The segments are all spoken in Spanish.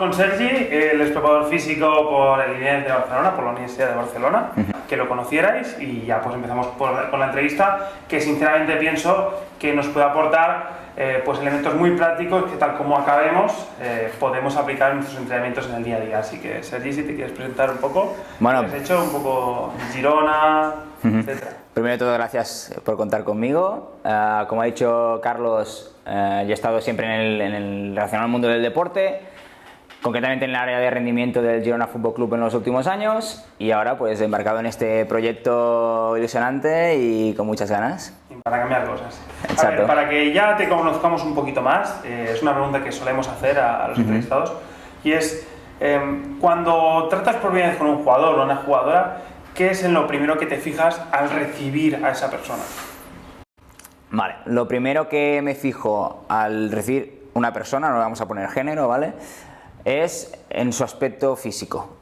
con Sergi, él es preparador físico por el INEF de Barcelona, por la Universidad de Barcelona, que lo conocierais, y ya pues empezamos con la entrevista, que sinceramente pienso que nos puede aportar pues elementos muy prácticos que tal como acabemos podemos aplicar en nuestros entrenamientos en el día a día. Así que Sergi, si te quieres presentar un poco, bueno, ¿qué has hecho? Un poco Girona, etcétera. Primero de todo, gracias por contar conmigo. Como ha dicho Carlos, yo he estado siempre en el relacionado al mundo del deporte, concretamente en el área de rendimiento del Girona Fútbol Club en los últimos años, y ahora pues embarcado en este proyecto ilusionante y con muchas ganas. Para cambiar cosas. Exacto. A ver, para que ya te conozcamos un poquito más, es una pregunta que solemos hacer a los entrevistados, y es, cuando tratas por primera vez con un jugador o una jugadora, ¿qué es en lo primero que te fijas al recibir a esa persona? Vale, lo primero que me fijo al recibir una persona, no le vamos a poner género, ¿vale?, es en su aspecto físico.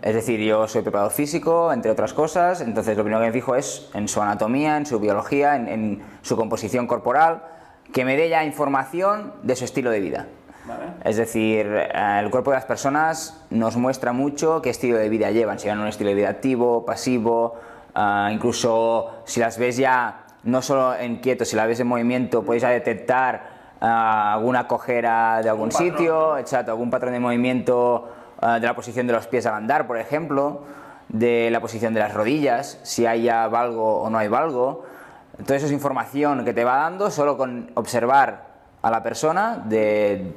Es decir, yo soy preparador físico, entre otras cosas, entonces lo primero que me fijo es en su anatomía, en su biología, en su composición corporal, que me dé ya información de su estilo de vida. Vale. Es decir, el cuerpo de las personas nos muestra mucho qué estilo de vida llevan, si llevan un estilo de vida activo, pasivo, incluso si las ves ya no solo en quieto, si las ves en movimiento, puedes ya detectar alguna cojera de algún sitio, exacto, algún patrón de movimiento de la posición de los pies al andar, por ejemplo, de la posición de las rodillas, si hay ya valgo o no hay valgo. Todo eso es información que te va dando solo con observar a la persona de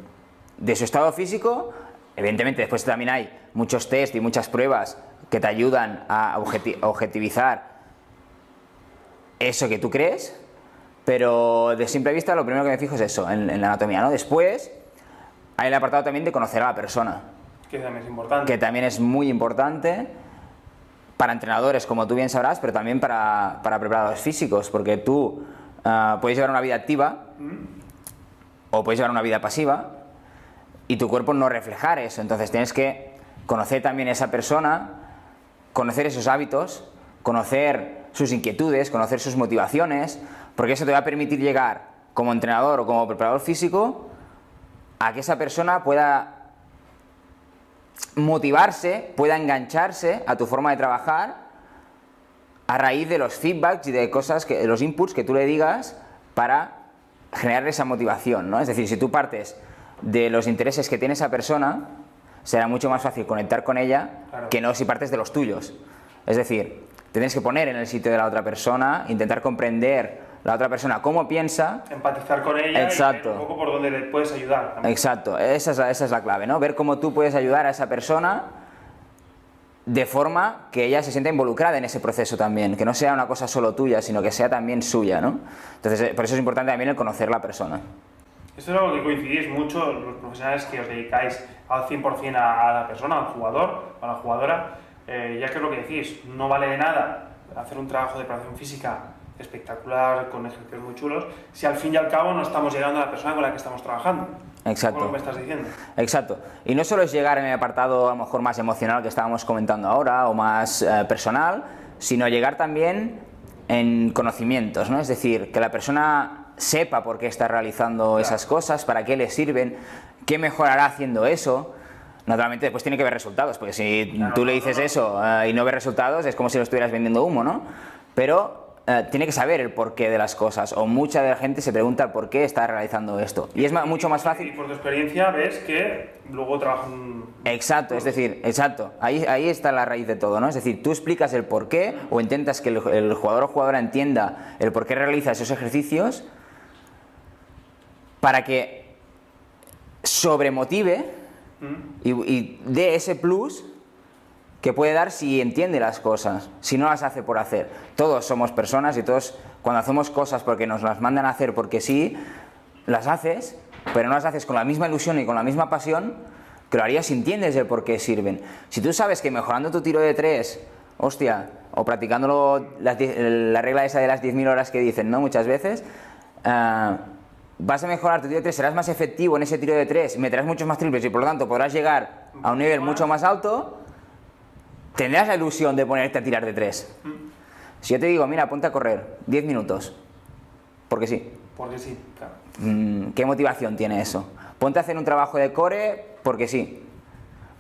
su estado físico. Evidentemente después también hay muchos test y muchas pruebas que te ayudan a objetivizar eso que tú crees, pero de simple vista lo primero que me fijo es eso, en la anatomía, ¿no? Después hay el apartado también de conocer a la persona, Que también es importante. que también es muy importante para entrenadores, como tú bien sabrás, pero también para preparadores físicos, porque tú puedes llevar una vida activa o puedes llevar una vida pasiva y tu cuerpo no reflejar eso. Entonces tienes que conocer también a esa persona, conocer esos hábitos, conocer sus inquietudes, conocer sus motivaciones, porque eso te va a permitir llegar como entrenador o como preparador físico a que esa persona pueda motivarse, pueda engancharse a tu forma de trabajar a raíz de los feedbacks y de cosas, de los inputs que tú le digas para generar esa motivación, ¿no? Es decir, si tú partes de los intereses que tiene esa persona, será mucho más fácil conectar con ella, claro, que no si partes de los tuyos. Es decir, te tienes que poner en el sitio de la otra persona, intentar comprender la otra persona cómo piensa, empatizar con ella. Exacto. Y ver un poco por dónde le puedes ayudar también. Exacto, esa es la clave, ¿no? Ver cómo tú puedes ayudar a esa persona de forma que ella se sienta involucrada en ese proceso también, que no sea una cosa solo tuya, sino que sea también suya, ¿no? Entonces, por eso es importante también el conocer la persona. Esto es algo que coincidís mucho los profesionales que os dedicáis al 100% a la persona, al jugador o a la jugadora, ya que es lo que decís, no vale de nada hacer un trabajo de preparación física espectacular, con ejercicios muy chulos, si al fin y al cabo no estamos llegando a la persona con la que estamos trabajando. Exacto. ¿Cómo me estás diciendo? Exacto. Y no solo es llegar en el apartado a lo mejor más emocional que estábamos comentando ahora, o más personal, sino llegar también en conocimientos, ¿no? Es decir, que la persona sepa por qué está realizando esas cosas, para qué le sirven, qué mejorará haciendo eso. Naturalmente después tiene que ver resultados, porque si tú le dices eso y no ves resultados, es como si lo estuvieras vendiendo humo, ¿no? Pero tiene que saber el porqué de las cosas, o mucha de la gente se pregunta por qué está realizando esto, y es mucho más fácil. Y por tu experiencia ves que luego trabajan. Exacto, es decir, exacto, ahí está la raíz de todo, ¿no? Es decir, tú explicas el porqué o intentas que el jugador o jugadora entienda el por qué realiza esos ejercicios para que sobremotive y dé ese plus que puede dar si entiende las cosas, si no las hace por hacer. Todos somos personas y todos, cuando hacemos cosas porque nos las mandan a hacer porque sí, las haces, pero no las haces con la misma ilusión y con la misma pasión que lo harías si entiendes el por qué sirven. Si tú sabes que mejorando tu tiro de 3, hostia, o practicándolo la regla esa de las 10.000 horas que dicen, ¿no? Muchas veces, vas a mejorar tu tiro de 3, serás más efectivo en ese tiro de 3, meterás muchos más triples y por lo tanto podrás llegar a un nivel mucho más alto. Tendrás la ilusión de ponerte a tirar de 3. Si yo te digo, mira, ponte a correr 10 minutos, porque sí. Porque sí, claro. ¿Qué motivación tiene eso? Ponte a hacer un trabajo de core, porque sí.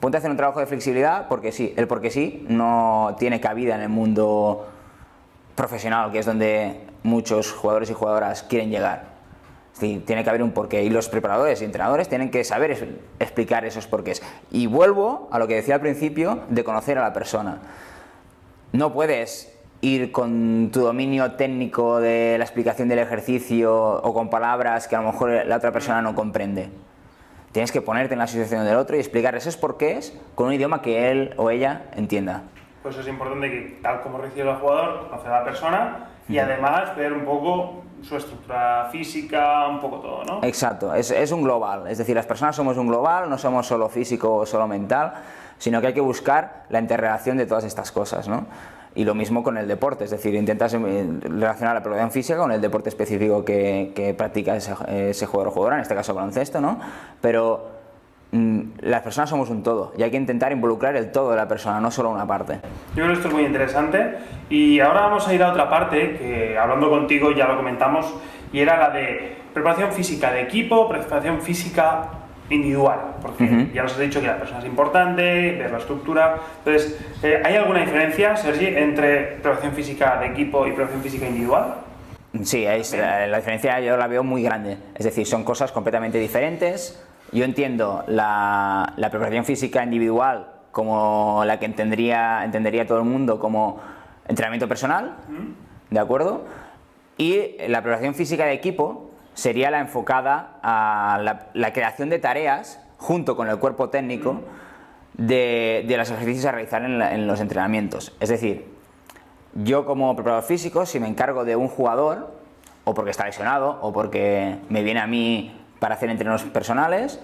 ponte a hacer un trabajo de flexibilidad porque sí. El porque sí no tiene cabida en el mundo profesional, que es donde muchos jugadores y jugadoras quieren llegar. Sí, tiene que haber un porqué y los preparadores y entrenadores tienen que saber explicar esos porqués. Y vuelvo a lo que decía al principio de conocer a la persona. No puedes ir con tu dominio técnico de la explicación del ejercicio o con palabras que a lo mejor la otra persona no comprende. Tienes que ponerte en la situación del otro y explicar esos porqués con un idioma que él o ella entienda. Pues es importante que, tal como recibe el jugador, conocer a la persona y además ver un poco su estructura física, un poco todo, ¿no? Exacto, es un global, es decir, las personas somos un global, no somos solo físico o solo mental, sino que hay que buscar la interrelación de todas estas cosas, ¿no? Y lo mismo con el deporte, es decir, intentas relacionar la preparación física con el deporte específico que practica ese jugador o jugadora, en este caso baloncesto, ¿no? Pero las personas somos un todo y hay que intentar involucrar el todo de la persona, no solo una parte. Yo creo que esto es muy interesante y ahora vamos a ir a otra parte que hablando contigo ya lo comentamos y era la de preparación física de equipo, preparación física individual, porque ya nos has dicho que la persona es importante, ver la estructura. Entonces, ¿hay alguna diferencia, Sergi, entre preparación física de equipo y preparación física individual? Sí, la diferencia yo la veo muy grande, es decir, son cosas completamente diferentes. Yo entiendo la preparación física individual como la que entendería todo el mundo como entrenamiento personal, ¿de acuerdo? Y la preparación física de equipo sería la enfocada a la creación de tareas junto con el cuerpo técnico de los ejercicios a realizar en los entrenamientos. Es decir, yo como preparador físico, si me encargo de un jugador, o porque está lesionado, o porque me viene a mí para hacer entrenos personales,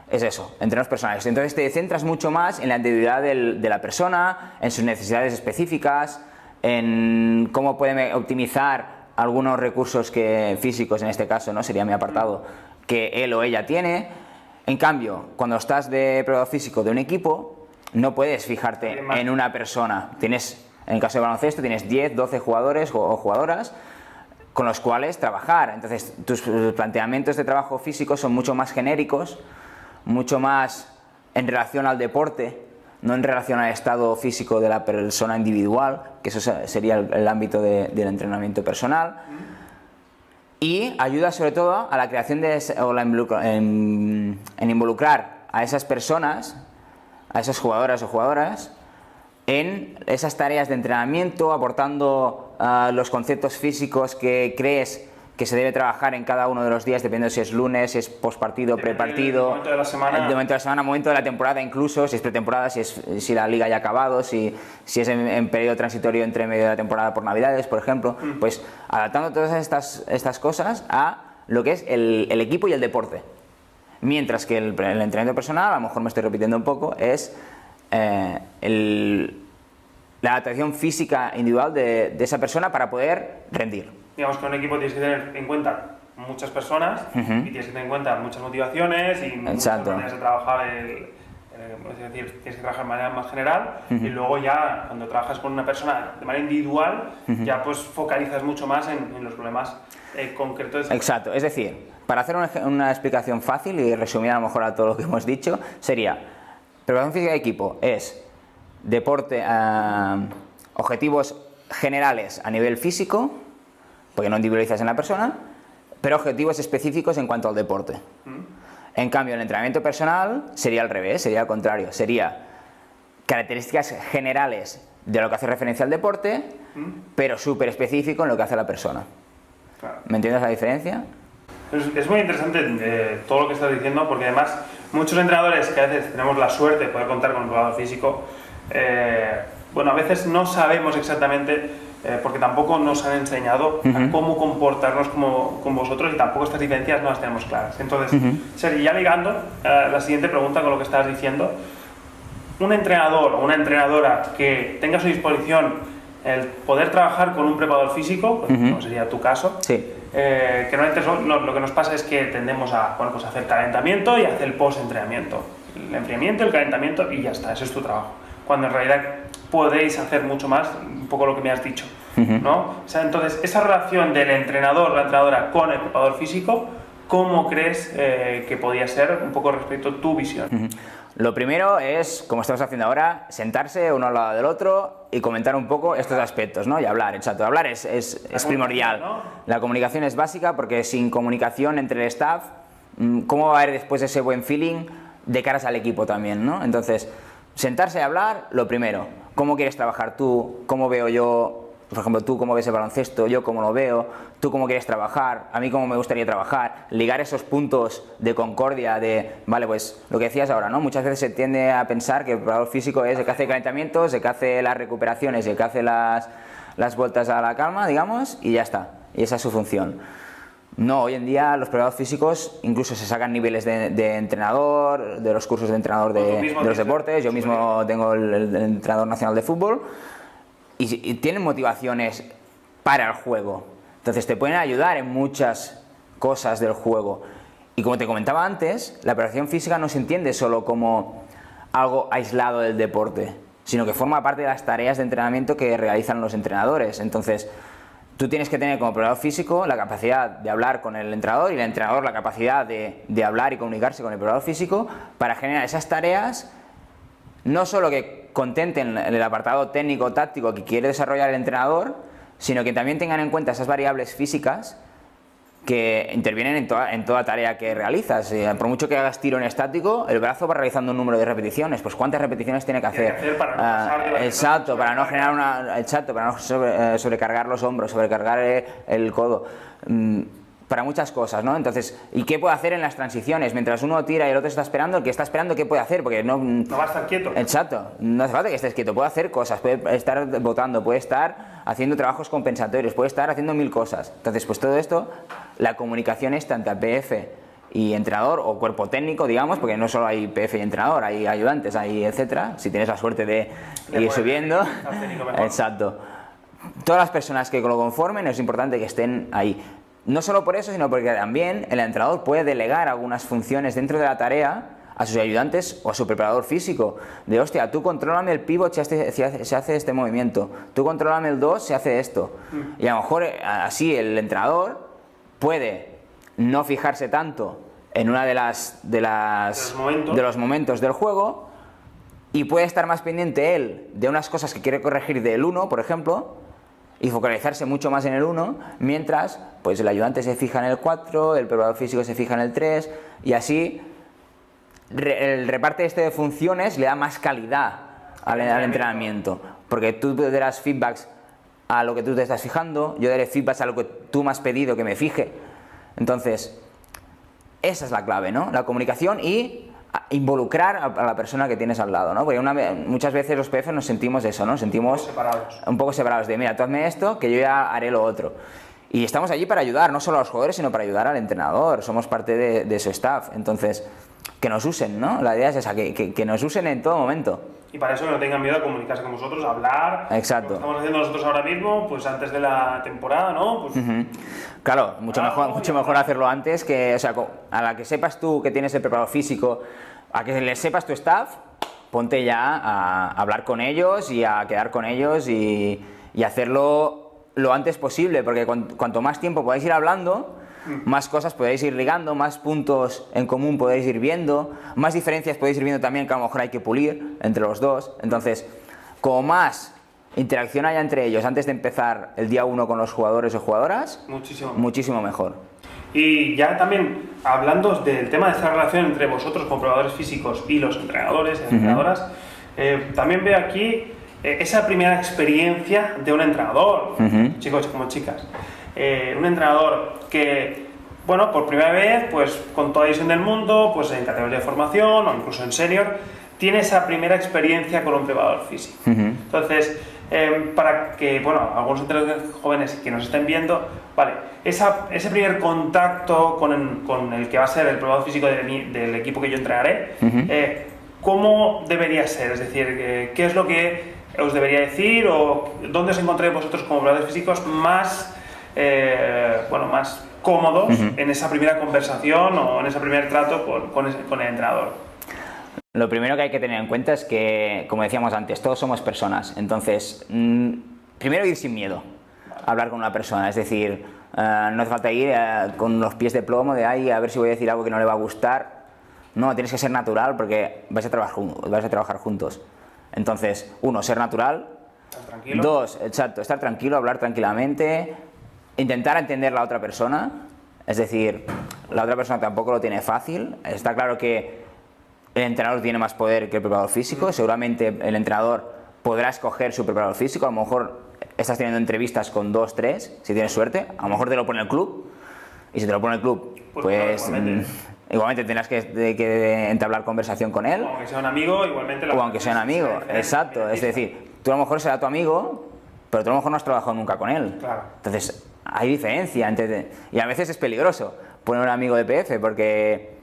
es eso, entrenos personales. Entonces te centras mucho más en la individualidad de la persona, en sus necesidades específicas, en cómo puede optimizar algunos recursos físicos, en este caso, ¿no? Sería mi apartado, que él o ella tiene. En cambio, cuando estás de preparador físico de un equipo, no puedes fijarte en una persona. Tienes, en el caso de baloncesto, tienes 10, 12 jugadores o jugadoras con los cuales trabajar. Entonces, tus planteamientos de trabajo físico son mucho más genéricos, mucho más en relación al deporte, no en relación al estado físico de la persona individual, que eso sería el ámbito del entrenamiento personal, y ayuda sobre todo a la creación en involucrar a esas personas, a esas jugadoras o jugadoras, en esas tareas de entrenamiento, aportando los conceptos físicos que crees que se debe trabajar en cada uno de los días, dependiendo si es lunes, si es postpartido, prepartido, momento de la semana, momento de la temporada incluso, si es pretemporada, si la liga ya ha acabado, si es en periodo transitorio entre medio de la temporada por Navidades, por ejemplo, pues adaptando todas estas cosas a lo que es el equipo y el deporte. Mientras que el entrenamiento personal, a lo mejor me estoy repitiendo un poco, es la adaptación física individual de esa persona para poder rendir. Digamos que un equipo tienes que tener en cuenta muchas personas y tienes que tener en cuenta muchas motivaciones y muchas maneras de trabajar, es decir, tienes que trabajar de manera más general y luego ya cuando trabajas con una persona de manera individual ya pues focalizas mucho más en los problemas concretos. Exacto, es decir, para hacer una explicación fácil y resumir a lo mejor a todo lo que hemos dicho, sería preparación física de equipo es deporte, objetivos generales a nivel físico, porque no individualizas en la persona, pero objetivos específicos en cuanto al deporte. En cambio, el entrenamiento personal sería al revés, sería al contrario, sería características generales de lo que hace referencia al deporte, pero súper específico en lo que hace la persona. Claro. ¿Me entiendes la diferencia? Es muy interesante todo lo que estás diciendo, porque además muchos entrenadores que a veces tenemos la suerte de poder contar con un preparador físico, bueno, a veces no sabemos exactamente porque tampoco nos han enseñado a cómo comportarnos con vosotros y tampoco estas diferencias no las tenemos claras. Entonces, Sergi, ya ligando la siguiente pregunta con lo que estabas diciendo, un entrenador o una entrenadora que tenga a su disposición el poder trabajar con un preparador físico, como sería tu caso, sí. Que normalmente lo que nos pasa es que tendemos a pues hacer calentamiento y hacer el post-entrenamiento. El enfriamiento, el calentamiento y ya está, ese es tu trabajo. Cuando en realidad podéis hacer mucho más, un poco lo que me has dicho, ¿no? O sea, entonces, esa relación del entrenador o la entrenadora con el preparador físico, ¿cómo crees que podía ser un poco respecto a tu visión? Lo primero es, como estamos haciendo ahora, sentarse uno al lado del otro y comentar un poco estos aspectos, ¿no? Y hablar, exacto. Hablar es primordial. ¿No? La comunicación es básica porque sin comunicación entre el staff, ¿cómo va a haber después ese buen feeling de caras al equipo también, ¿no? Entonces, sentarse y hablar, lo primero. ¿Cómo quieres trabajar tú? ¿Cómo veo yo? Por ejemplo, tú cómo ves el baloncesto, yo cómo lo veo, tú cómo quieres trabajar, a mí cómo me gustaría trabajar, ligar esos puntos de concordia, vale, pues lo que decías ahora, ¿no? Muchas veces se tiende a pensar que el preparador físico es el que hace calentamientos, el que hace las recuperaciones, el que hace las vueltas a la calma, digamos, y ya está, y esa es su función. No, hoy en día los preparadores físicos incluso se sacan niveles de entrenador, de los cursos de entrenador de los deportes, yo mismo tengo el entrenador nacional de fútbol, y tienen motivaciones para el juego. Entonces te pueden ayudar en muchas cosas del juego. Y como te comentaba antes, la preparación física no se entiende solo como algo aislado del deporte, sino que forma parte de las tareas de entrenamiento que realizan los entrenadores. Entonces, tú tienes que tener como preparador físico la capacidad de hablar con el entrenador y el entrenador la capacidad de hablar y comunicarse con el preparador físico para generar esas tareas, no solo que contenten el apartado técnico-táctico que quiere desarrollar el entrenador, sino que también tengan en cuenta esas variables físicas que intervienen en toda tarea que realizas. Por mucho que hagas tiro en estático, el brazo va realizando un número de repeticiones, pues ¿cuántas repeticiones tiene que hacer? Para no pasar exacto, para no generar para no sobrecargar los hombros, sobrecargar el codo. Para muchas cosas, ¿no? Entonces, ¿y qué puede hacer en las transiciones? Mientras uno tira y el otro está esperando, el que está esperando, ¿qué puede hacer? Porque no va a estar quieto. Exacto, no hace falta que estés quieto, puede hacer cosas, puede estar botando, puede estar haciendo trabajos compensatorios, puede estar haciendo 1000 cosas. Entonces, pues todo esto, la comunicación es tanto a PF y entrenador o cuerpo técnico, digamos, porque no solo hay PF y entrenador, hay ayudantes, hay etcétera, si tienes la suerte de ir subiendo. Exacto. Todas las personas que lo conformen es importante que estén ahí. No solo por eso, sino porque también el entrenador puede delegar algunas funciones dentro de la tarea a sus ayudantes o a su preparador físico. De, hostia, tú contrólame el pivot si se hace este movimiento, tú contrólame el 2 si hace esto. Y a lo mejor así el entrenador puede no fijarse tanto en una de los momentos del juego y puede estar más pendiente él de unas cosas que quiere corregir del 1, por ejemplo, y focalizarse mucho más en el 1, mientras pues el ayudante se fija en el 4, el preparador físico se fija en el 3, y así el reparte de funciones le da más calidad al entrenamiento, porque tú darás feedbacks a lo que tú te estás fijando, yo daré feedbacks a lo que tú me has pedido que me fije. Entonces, esa es la clave, ¿no? La comunicación y involucrar a la persona que tienes al lado, ¿no? Porque muchas veces los PF nos sentimos eso, ¿no? Sentimos un poco separados de, mira, tú hazme esto, que yo ya haré lo otro. Y estamos allí para ayudar, no solo a los jugadores, sino para ayudar al entrenador, somos parte de su staff. Entonces, que nos usen, ¿no? La idea es esa, que nos usen en todo momento. Y para eso que no tengan miedo a comunicarse con vosotros, a hablar. Exacto. Lo que estamos haciendo nosotros ahora mismo, pues antes de la temporada, ¿no? Pues, claro, mucho mejor hacerlo antes, que, o sea, a la que sepas tú que tienes el preparador físico, a que le sepas tu staff, ponte ya a hablar con ellos y a quedar con ellos y hacerlo lo antes posible, porque cuanto más tiempo podáis ir hablando, más cosas podéis ir ligando, más puntos en común podéis ir viendo, más diferencias podéis ir viendo también que a lo mejor hay que pulir entre los dos. Entonces, como más interacción haya entre ellos antes de empezar el día 1 con los jugadores o jugadoras, muchísimo mejor. Y ya también hablando del tema de esta relación entre vosotros, como preparadores físicos, y los entrenadores y entrenadoras, también veo aquí esa primera experiencia de un entrenador, chicos como chicas. Un entrenador que, bueno, por primera vez, pues con toda la visión del mundo, pues en categoría de formación o incluso en senior, tiene esa primera experiencia con un preparador físico. Entonces, para que, bueno, algunos entrenadores jóvenes que nos estén viendo, vale, ese primer contacto con el que va a ser el preparador físico del equipo que yo entrenaré, ¿cómo debería ser? Es decir, ¿qué es lo que os debería decir o dónde os encontráis vosotros como preparadores físicos más más cómodos en esa primera conversación o en ese primer trato con el entrenador? Lo primero que hay que tener en cuenta es que, como decíamos antes, todos somos personas. Entonces, primero ir sin miedo a hablar con una persona. Es decir, no hace falta ir con los pies de plomo de ahí a ver si voy a decir algo que no le va a gustar. No, tienes que ser natural porque vais a trabajar juntos. Entonces, uno, ser natural. ¿Estás tranquilo? Dos, exacto, estar tranquilo, hablar tranquilamente, intentar entender la otra persona. Es decir, la otra persona tampoco lo tiene fácil. Está claro que el entrenador tiene más poder que el preparador físico. Seguramente el entrenador podrá escoger su preparador físico. A lo mejor estás teniendo entrevistas con 2, 3, si tienes suerte. A lo mejor te lo pone el club. Y si te lo pone el club, pues igualmente tendrás que entablar conversación con él. O aunque sea un amigo, igualmente. O aunque sea un amigo, exacto. Es decir, tú a lo mejor será tu amigo, pero tú a lo mejor no has trabajado nunca con él. Claro. Entonces, hay diferencia. Y a veces es peligroso poner un amigo de PF porque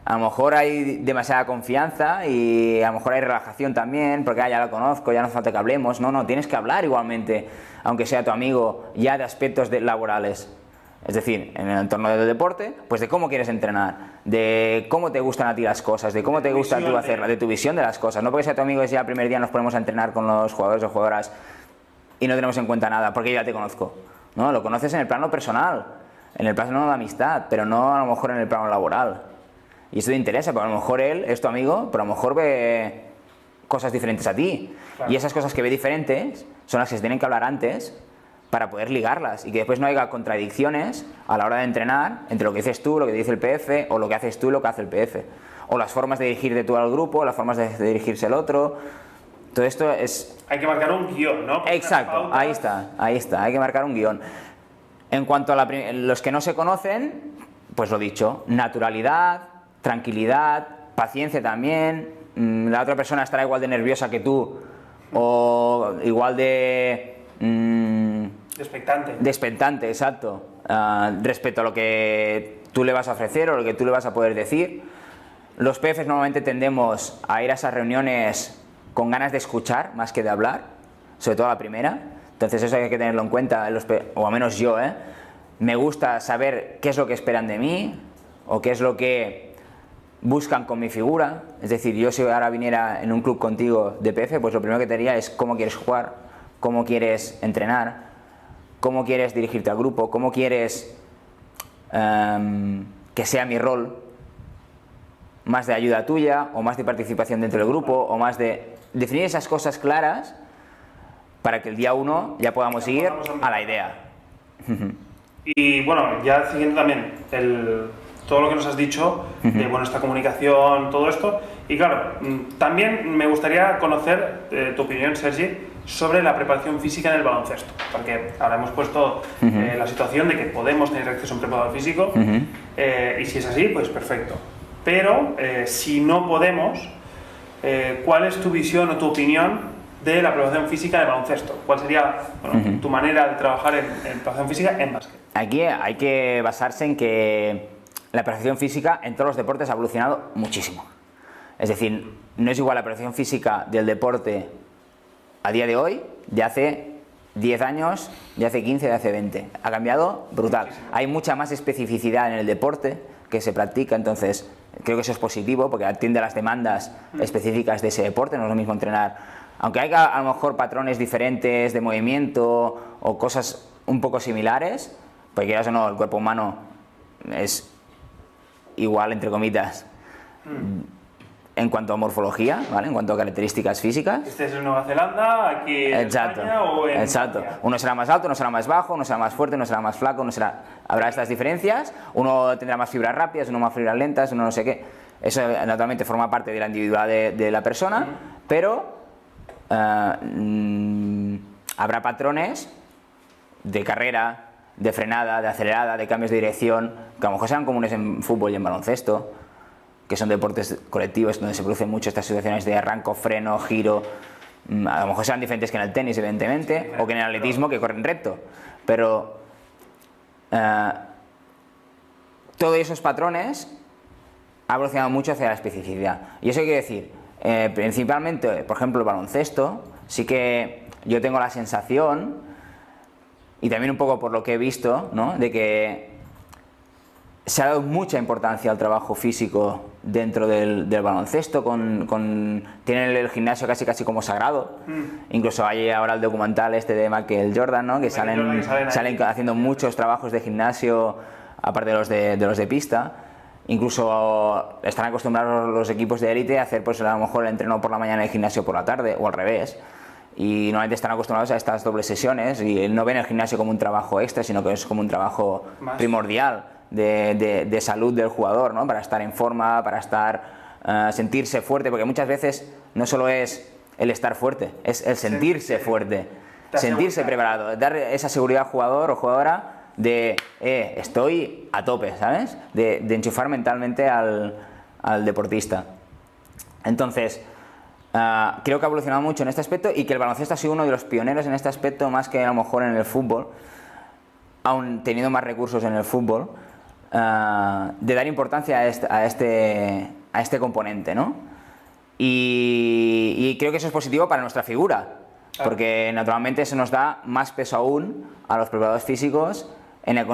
a lo mejor hay demasiada confianza y a lo mejor hay relajación también, porque ya lo conozco, ya no hace falta que hablemos. No, tienes que hablar igualmente, aunque sea tu amigo, ya de aspectos laborales. Es decir, en el entorno del deporte, pues de cómo quieres entrenar, de cómo te gustan a ti las cosas, de cómo te gusta tú hacerlas, de tu visión de las cosas. No porque sea tu amigo y ya el primer día nos ponemos a entrenar con los jugadores o jugadoras y no tenemos en cuenta nada, porque yo ya te conozco. No, lo conoces en el plano personal, en el plano de amistad, pero no a lo mejor en el plano laboral. Y eso te interesa, porque a lo mejor él es tu amigo, pero a lo mejor ve cosas diferentes a ti. Claro. Y esas cosas que ve diferentes son las que se tienen que hablar antes para poder ligarlas y que después no haya contradicciones a la hora de entrenar entre lo que dices tú, lo que dice el PF, o lo que haces tú y lo que hace el PF. O las formas de dirigirte tú al grupo, las formas de dirigirse el otro. Todo esto es... Hay que marcar un guión, ¿no? Exacto, ahí está, hay que marcar un guión. En cuanto a los que no se conocen, pues lo dicho, naturalidad, tranquilidad, paciencia también. La otra persona estará igual de nerviosa que tú o igual de... expectante. De expectante, exacto. Respecto a lo que tú le vas a ofrecer o lo que tú le vas a poder decir. Los PFs normalmente tendemos a ir a esas reuniones con ganas de escuchar más que de hablar, sobre todo la primera. Entonces eso hay que tenerlo en cuenta, o al menos yo, me gusta saber qué es lo que esperan de mí o qué es lo que buscan con mi figura. Es decir, yo si ahora viniera en un club contigo de PF, pues lo primero que te diría es cómo quieres jugar, cómo quieres entrenar, cómo quieres dirigirte al grupo, cómo quieres que sea mi rol, más de ayuda tuya o más de participación dentro del grupo o más de definir esas cosas claras para que el día 1 ya podamos ir a la idea. Y bueno, ya siguiendo también todo lo que nos has dicho, de bueno, esta comunicación, todo esto, y claro, también me gustaría conocer tu opinión, Sergi, sobre la preparación física en el baloncesto, porque ahora hemos puesto la situación de que podemos tener acceso a un preparador físico, y si es así, pues perfecto. Pero si no podemos, ¿cuál es tu visión o tu opinión de la preparación física del baloncesto? ¿Cuál sería tu manera de trabajar en preparación física en básquet? Aquí hay que basarse en que la preparación física en todos los deportes ha evolucionado muchísimo. Es decir, no es igual la preparación física del deporte a día de hoy, de hace 10 años, de hace 15, de hace 20. Ha cambiado brutal. Hay mucha más especificidad en el deporte que se practica, entonces creo que eso es positivo porque atiende a las demandas específicas de ese deporte. No es lo mismo entrenar, aunque haya a lo mejor patrones diferentes de movimiento o cosas un poco similares, porque quieras o no, el cuerpo humano es igual, entre comillas, en cuanto a morfología, ¿vale? En cuanto a características físicas. Este es en Nueva Zelanda, aquí en España o en Francia. Uno será más alto, uno será más bajo, uno será más fuerte, uno será más flaco, habrá estas diferencias. Uno tendrá más fibras rápidas, uno más fibras lentas, uno no sé qué. Eso naturalmente forma parte de la individualidad de la persona, pero habrá patrones de carrera, de frenada, de acelerada, de cambios de dirección, que a lo mejor sean comunes en fútbol y en baloncesto, que son deportes colectivos donde se producen mucho estas situaciones de arranco, freno, giro. A lo mejor serán diferentes que en el tenis, evidentemente, o que en el atletismo, que corren recto. Pero todos esos patrones han evolucionado mucho hacia la especificidad. Y eso quiere decir, principalmente, por ejemplo, el baloncesto, sí que yo tengo la sensación, y también un poco por lo que he visto, ¿no?, de que se ha dado mucha importancia al trabajo físico dentro del baloncesto, tienen el gimnasio casi como sagrado. Incluso hay ahora el documental este de Michael Jordan, ¿no? Que salen haciendo muchos trabajos de gimnasio, aparte de los de pista. Incluso están acostumbrados los equipos de élite a hacer, pues, a lo mejor el entreno por la mañana y el gimnasio por la tarde, o al revés. Y normalmente están acostumbrados a estas dobles sesiones y no ven el gimnasio como un trabajo extra, sino que es como un trabajo primordial de salud del jugador, ¿no? Para estar en forma, para sentirse fuerte, porque muchas veces no solo es el estar fuerte, es el sentirse fuerte, sentirse preparado, dar esa seguridad al jugador o jugadora de estoy a tope, ¿sabes? De enchufar mentalmente al deportista. Entonces, creo que ha evolucionado mucho en este aspecto y que el baloncesto ha sido uno de los pioneros en este aspecto, más que a lo mejor en el fútbol, aun teniendo más recursos en el fútbol, de dar importancia a este componente, ¿no? Y creo que eso es positivo para nuestra figura, porque naturalmente eso nos da más peso aún a los preparadores físicos en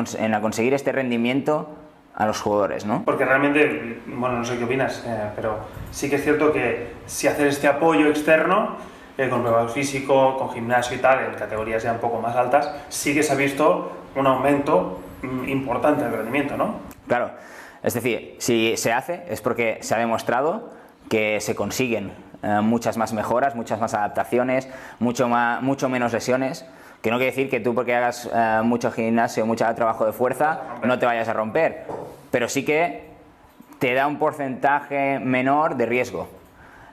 conseguir este rendimiento a los jugadores, ¿no? Porque realmente, bueno, no sé qué opinas, pero sí que es cierto que si hacer este apoyo externo, con preparador físico, con gimnasio y tal, en categorías ya un poco más altas, sí que se ha visto un aumento importante del rendimiento, ¿no? Claro, es decir, si se hace es porque se ha demostrado que se consiguen muchas más mejoras, muchas más adaptaciones, mucho menos lesiones. Que no quiere decir que tú, porque hagas mucho gimnasio, mucho trabajo de fuerza, no te vayas a romper, pero sí que te da un porcentaje menor de riesgo.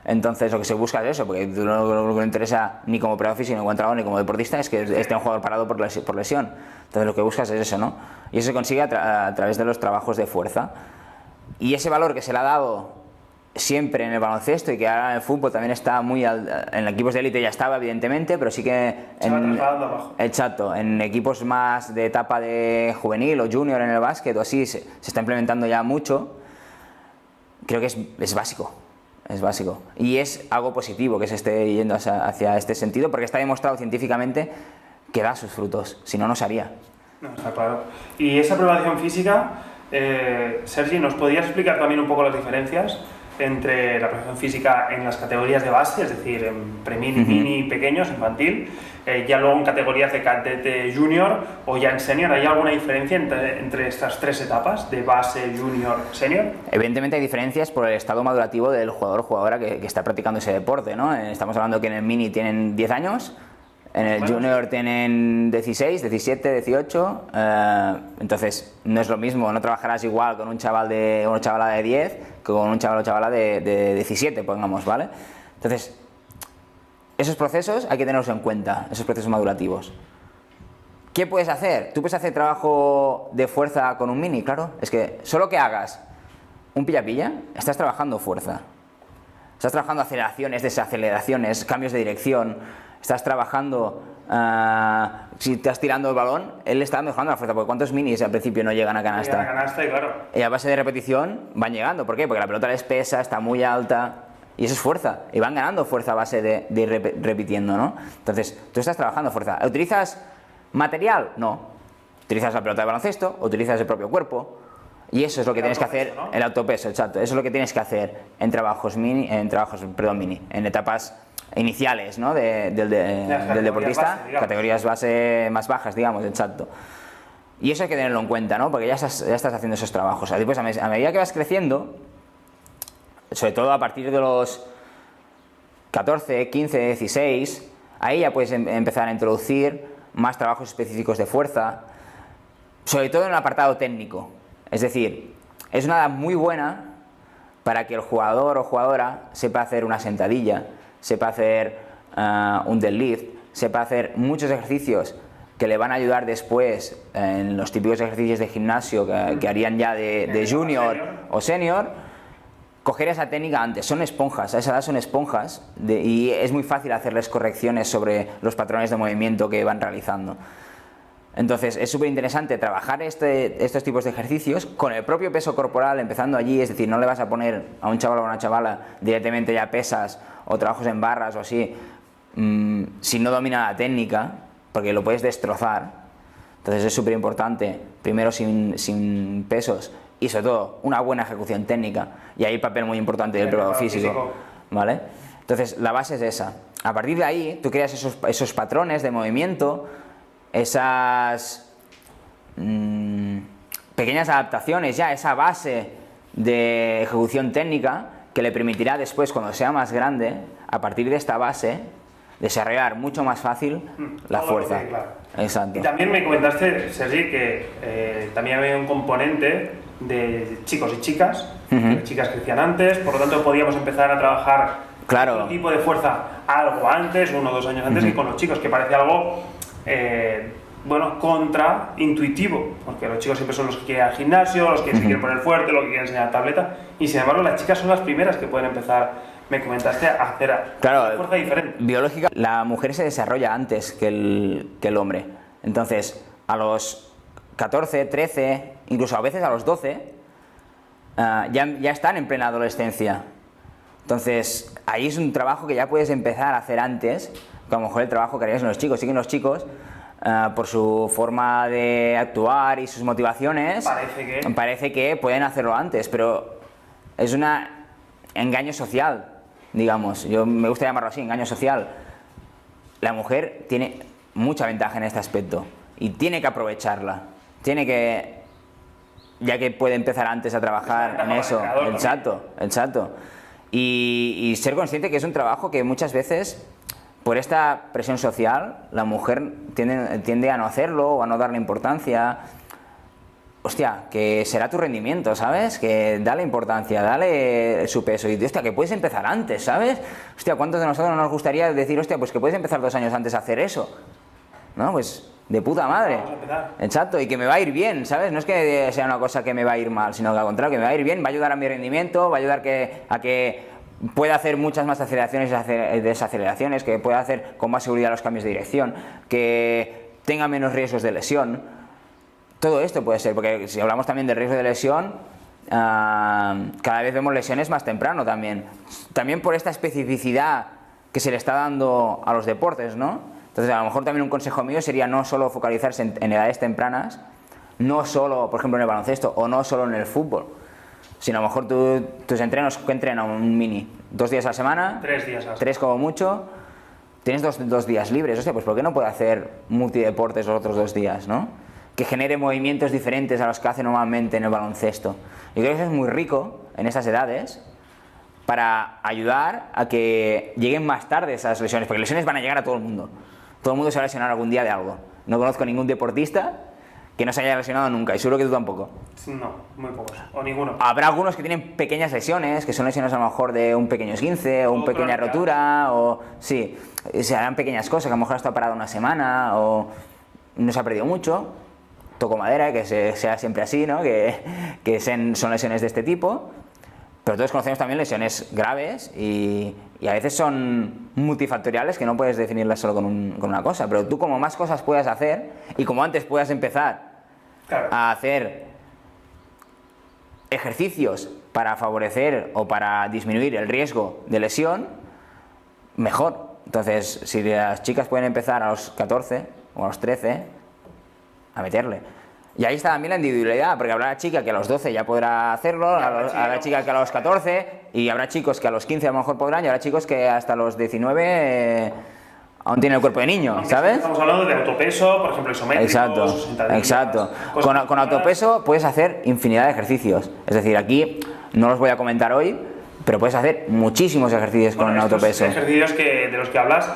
Entonces lo que se busca es eso, porque lo que no interesa ni como preparador físico, ni como entrenador, ni como deportista, es que esté un jugador parado por lesión. Entonces lo que buscas es eso, ¿no? Y eso se consigue a través de los trabajos de fuerza. Y ese valor que se le ha dado siempre en el baloncesto, y que ahora en el fútbol también está muy en equipos de élite ya estaba, evidentemente, pero sí que en equipos más de etapa de juvenil o junior en el básquet o así se está implementando ya mucho. Creo que es básico, y es algo positivo que se esté yendo hacia este sentido, porque está demostrado científicamente que da sus frutos, si no, no se haría. No, está claro. Y esa preparación física, Sergi, ¿nos podías explicar también un poco las diferencias entre la preparación física en las categorías de base, es decir, en pre-mini, mini, pequeños, infantil, ya luego en categorías de cadete junior o ya en senior? ¿Hay alguna diferencia entre estas tres etapas de base, junior, senior? Evidentemente hay diferencias por el estado madurativo del jugador o jugadora que está practicando ese deporte, ¿no? Estamos hablando que en el mini tienen 10 años, en el junior tienen 16, 17, 18, entonces no es lo mismo, no trabajarás igual con un chaval o una chavala de 10 que con un chaval o chavala de 17, pongamos, ¿vale? Entonces, esos procesos hay que tenerlos en cuenta, esos procesos madurativos. ¿Qué puedes hacer? ¿Tú puedes hacer trabajo de fuerza con un mini? Claro, es que solo que hagas un pilla-pilla, estás trabajando fuerza. Estás trabajando aceleraciones, desaceleraciones, cambios de dirección. Estás trabajando, si estás tirando el balón, él está mejorando la fuerza, porque ¿cuántos minis al principio no llegan a canasta? Llegan a canasta, y claro. Y a base de repetición van llegando. ¿Por qué? Porque la pelota les pesa, está muy alta, y eso es fuerza. Y van ganando fuerza a base de ir repitiendo, ¿no? Entonces, tú estás trabajando fuerza. ¿Utilizas material? No. Utilizas la pelota de baloncesto, utilizas el propio cuerpo. Y eso es lo que tienes que hacer, ¿no? El autopeso, exacto. Eso es lo que tienes que hacer en trabajos mini, en etapas iniciales, ¿no? del deportista, base, categorías base más bajas, digamos, exacto. Y eso hay que tenerlo en cuenta, ¿no? Porque ya estás haciendo esos trabajos. Después, a medida que vas creciendo, sobre todo a partir de los 14, 15, 16, ahí ya puedes empezar a introducir más trabajos específicos de fuerza, sobre todo en el apartado técnico. Es decir, es una edad muy buena para que el jugador o jugadora sepa hacer una sentadilla, sepa hacer un deadlift, sepa hacer muchos ejercicios que le van a ayudar después en los típicos ejercicios de gimnasio que harían ya de junior o senior. Coger esa técnica antes, son esponjas, a esa edad son esponjas y es muy fácil hacerles correcciones sobre los patrones de movimiento que van realizando. Entonces es súper interesante trabajar estos tipos de ejercicios con el propio peso corporal, empezando allí, es decir, no le vas a poner a un chaval o a una chavala directamente ya pesas o trabajos en barras o así, si no domina la técnica, porque lo puedes destrozar. Entonces es súper importante, primero sin pesos y sobre todo una buena ejecución técnica. Y ahí el papel muy importante del preparador físico, ¿vale? Entonces la base es esa. A partir de ahí tú creas esos patrones de movimiento, esas pequeñas adaptaciones, ya esa base de ejecución técnica que le permitirá después, cuando sea más grande, a partir de esta base, desarrollar mucho más fácil la fuerza. Claro. Exacto. Y también me comentaste, Sergi, que también había un componente de chicos y chicas, que las chicas crecían antes, por lo tanto podíamos empezar a trabajar otro tipo de fuerza algo antes, 1 o 2 años antes, que con los chicos, que parece algo bueno, contraintuitivo, porque los chicos siempre son los que quieren ir al gimnasio, los que se quieren poner fuerte, los que quieren enseñar tableta, y sin embargo las chicas son las primeras que pueden empezar, me comentaste, a hacer fuerza diferente. Biológica, la mujer se desarrolla antes que el hombre, entonces a los 14, 13, incluso a veces a los 12, ya están en plena adolescencia. Entonces ahí es un trabajo que ya puedes empezar a hacer antes, que a lo mejor el trabajo que harías en los chicos. Sí que en los chicos, por su forma de actuar y sus motivaciones, parece que pueden hacerlo antes, pero es un engaño social, digamos. Yo me gusta llamarlo así, engaño social. La mujer tiene mucha ventaja en este aspecto y tiene que aprovecharla. Tiene que, ya que puede empezar antes a trabajar en eso. Exacto. Y ser consciente que es un trabajo que muchas veces, por esta presión social, la mujer tiende a no hacerlo o a no darle importancia. Hostia, que será tu rendimiento, ¿sabes? Que dale importancia, dale su peso. Y hostia, que puedes empezar antes, ¿sabes? Hostia, ¿cuántos de nosotros no nos gustaría decir, hostia, pues que puedes empezar 2 años antes a hacer eso? ¿No? Pues de puta madre. Vamos a empezar. Exacto, y que me va a ir bien, ¿sabes? No es que sea una cosa que me va a ir mal, sino que al contrario, que me va a ir bien, va a ayudar a mi rendimiento, va a ayudar a que pueda hacer muchas más aceleraciones y desaceleraciones, que pueda hacer con más seguridad los cambios de dirección, que tenga menos riesgos de lesión. Todo esto puede ser, porque si hablamos también de riesgo de lesión, cada vez vemos lesiones más temprano también. También por esta especificidad que se le está dando a los deportes, ¿no? Entonces, a lo mejor también un consejo mío sería no solo focalizarse en edades tempranas, no solo, por ejemplo, en el baloncesto o no solo en el fútbol, sino a lo mejor tus entrenos, que entrenan un mini 2 días a la semana, 3 días a la semana, 3 como mucho, tienes 2 días libres. Hostia, pues ¿por qué no puede hacer multideportes los otros 2 días, ¿no? Que genere movimientos diferentes a los que hace normalmente en el baloncesto. Yo creo que eso es muy rico en esas edades para ayudar a que lleguen más tarde esas lesiones, porque lesiones van a llegar a todo el mundo. Todo el mundo se va a lesionar algún día de algo. No conozco ningún deportista que no se haya lesionado nunca, y seguro que tú tampoco. No, muy pocos, o ninguno. Habrá algunos que tienen pequeñas lesiones, que son lesiones a lo mejor de un pequeño esguince o una pequeña rotura, o sí, se harán pequeñas cosas, que a lo mejor ha estado parado una semana o no se ha perdido mucho. Toco madera, que sea siempre así, ¿no? Que son lesiones de este tipo. Pero todos conocemos también lesiones graves y a veces son multifactoriales, que no puedes definirlas solo con una cosa. Pero tú, como más cosas puedas hacer y como antes puedas empezar a hacer ejercicios para favorecer o para disminuir el riesgo de lesión, mejor. Entonces, si las chicas pueden empezar a los 14 o a los 13, a meterle. Y ahí está también la individualidad, porque habrá chica que a los 12 ya podrá hacerlo, habrá chica que a los 14, y habrá chicos que a los 15 a lo mejor podrán, y habrá chicos que hasta los 19 aún tienen el cuerpo de niño, ¿sabes? Estamos hablando de autopeso, por ejemplo, isométricos, Exacto. Con autopeso puedes hacer infinidad de ejercicios. Es decir, aquí no los voy a comentar hoy, pero puedes hacer muchísimos ejercicios con autopeso. Ejercicios de los que hablas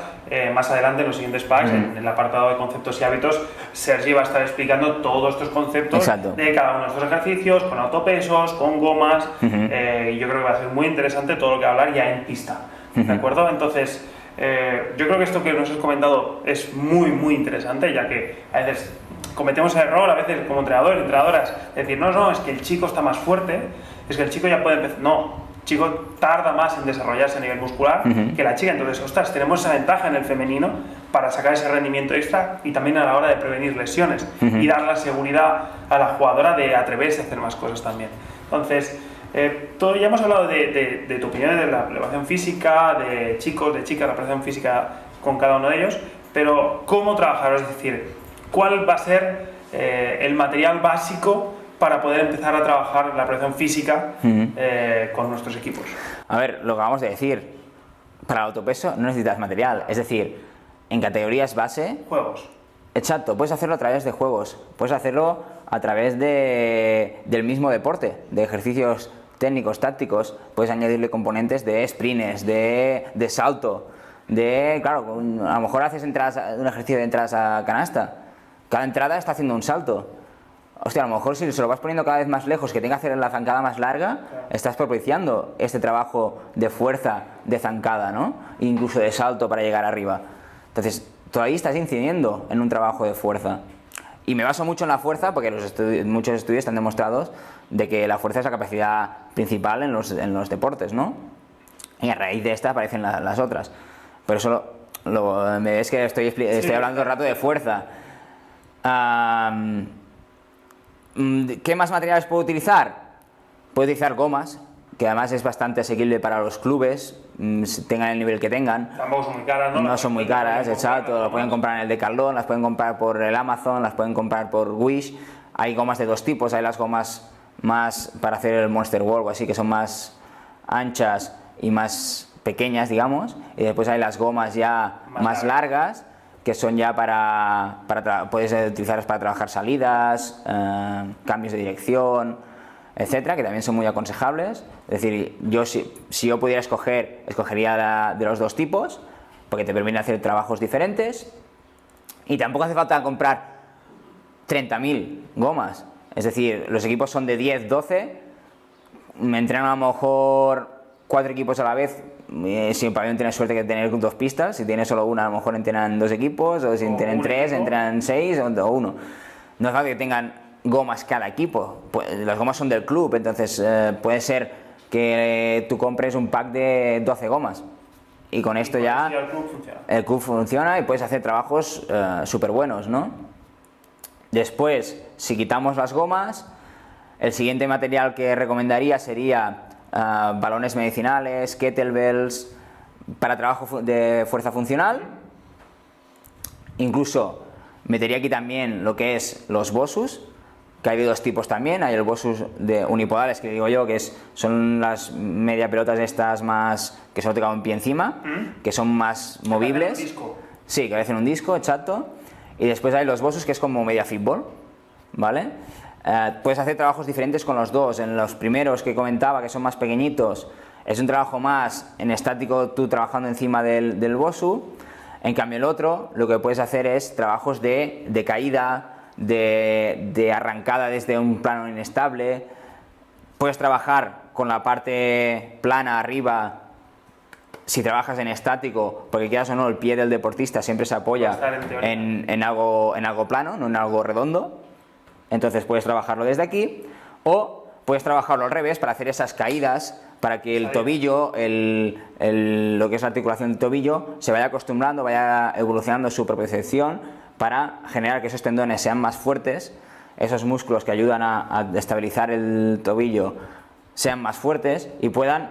más adelante en los siguientes packs, en el apartado de conceptos y hábitos, Sergi va a estar explicando todos estos conceptos de cada uno de estos ejercicios, con autopesos, con gomas, y yo creo que va a ser muy interesante todo lo que va a hablar ya en pista, ¿de acuerdo? Entonces, yo creo que esto que nos has comentado es muy, muy interesante, ya que a veces cometemos el error, a veces como entrenadores, entrenadoras, de decir, no, es que el chico está más fuerte, es que el chico ya puede empezar. No, el chico tarda más en desarrollarse a nivel muscular que la chica. Entonces, ostras, tenemos esa ventaja en el femenino para sacar ese rendimiento extra y también a la hora de prevenir lesiones y dar la seguridad a la jugadora de atreverse a hacer más cosas también. Entonces, ya hemos hablado de tu opinión de la preparación física, de chicos, de chicas, la preparación física con cada uno de ellos, pero ¿cómo trabajar? Es decir, ¿cuál va a ser el material básico para poder empezar a trabajar la preparación física con nuestros equipos. A ver, lo que acabamos de decir, para el autopeso no necesitas material, es decir, en categorías base... Juegos. Exacto, puedes hacerlo a través de juegos, puedes hacerlo a través del mismo deporte, de ejercicios técnicos, tácticos, puedes añadirle componentes de sprints, de salto, claro, a lo mejor haces un ejercicio de entradas a canasta, cada entrada está haciendo un salto. Hostia, a lo mejor si se lo vas poniendo cada vez más lejos, que tenga que hacer la zancada más larga, estás propiciando este trabajo de fuerza de zancada, ¿no? E incluso de salto para llegar arriba. Entonces, todavía estás incidiendo en un trabajo de fuerza. Y me baso mucho en la fuerza porque muchos estudios están demostrados de que la fuerza es la capacidad principal en los deportes, ¿no? Y a raíz de esta aparecen las otras. Por eso es que estoy hablando todo el rato de fuerza. ¿Qué más materiales puedo utilizar? Puedo utilizar gomas, que además es bastante asequible para los clubes, tengan el nivel que tengan. Tampoco son muy caras, ¿no? No son muy caras, exacto. Las pueden comprar en el Decathlon, las pueden comprar por el Amazon, las pueden comprar por Wish. Hay gomas de dos tipos, hay las gomas más para hacer el Monster Walk o así, que son más anchas y más pequeñas, digamos. Y después hay las gomas ya más largas, que son ya puedes utilizarlas para trabajar salidas, cambios de dirección, etcétera, que también son muy aconsejables. Es decir, yo si yo pudiera escogería de los dos tipos, porque te permiten hacer trabajos diferentes, y tampoco hace falta comprar 30.000 gomas. Es decir, los equipos son de 10, 12, me entrenan a lo mejor 4 equipos a la vez. Si para mí tienes suerte que tener 2 pistas, si tienes solo una a lo mejor entrenan 2 equipos, o si tienen 3 entrenan 6 o 1. No es falta que tengan gomas cada equipo, pues, las gomas son del club, entonces puede ser que tú compres un pack de 12 gomas y con esto ya el club funciona y puedes hacer trabajos súper buenos, ¿no? Después, si quitamos las gomas, el siguiente material que recomendaría sería balones medicinales, kettlebells, para trabajo de fuerza funcional. Incluso metería aquí también lo que es los Bosus, que hay de 2 tipos también. Hay el Bosus de unipodales, que digo yo, que son las media pelotas estas más que solo te cabe un pie encima, que son más movibles. Un disco. Sí, que parecen un disco, exacto. Y después hay los Bosus, que es como media fútbol, ¿vale? Puedes hacer trabajos diferentes con los dos. En los primeros que comentaba, que son más pequeñitos, es un trabajo más en estático, tú trabajando encima del Bosu. En cambio el otro, lo que puedes hacer es trabajos de caída, de arrancada desde un plano inestable. Puedes trabajar con la parte plana arriba si trabajas en estático, porque quieras o no, el pie del deportista siempre se apoya en algo plano, no en algo redondo. Entonces puedes trabajarlo desde aquí, o puedes trabajarlo al revés para hacer esas caídas, para que el tobillo, lo que es la articulación del tobillo, se vaya acostumbrando, vaya evolucionando su propiocepción, para generar que esos tendones sean más fuertes, esos músculos que ayudan a estabilizar el tobillo sean más fuertes y puedan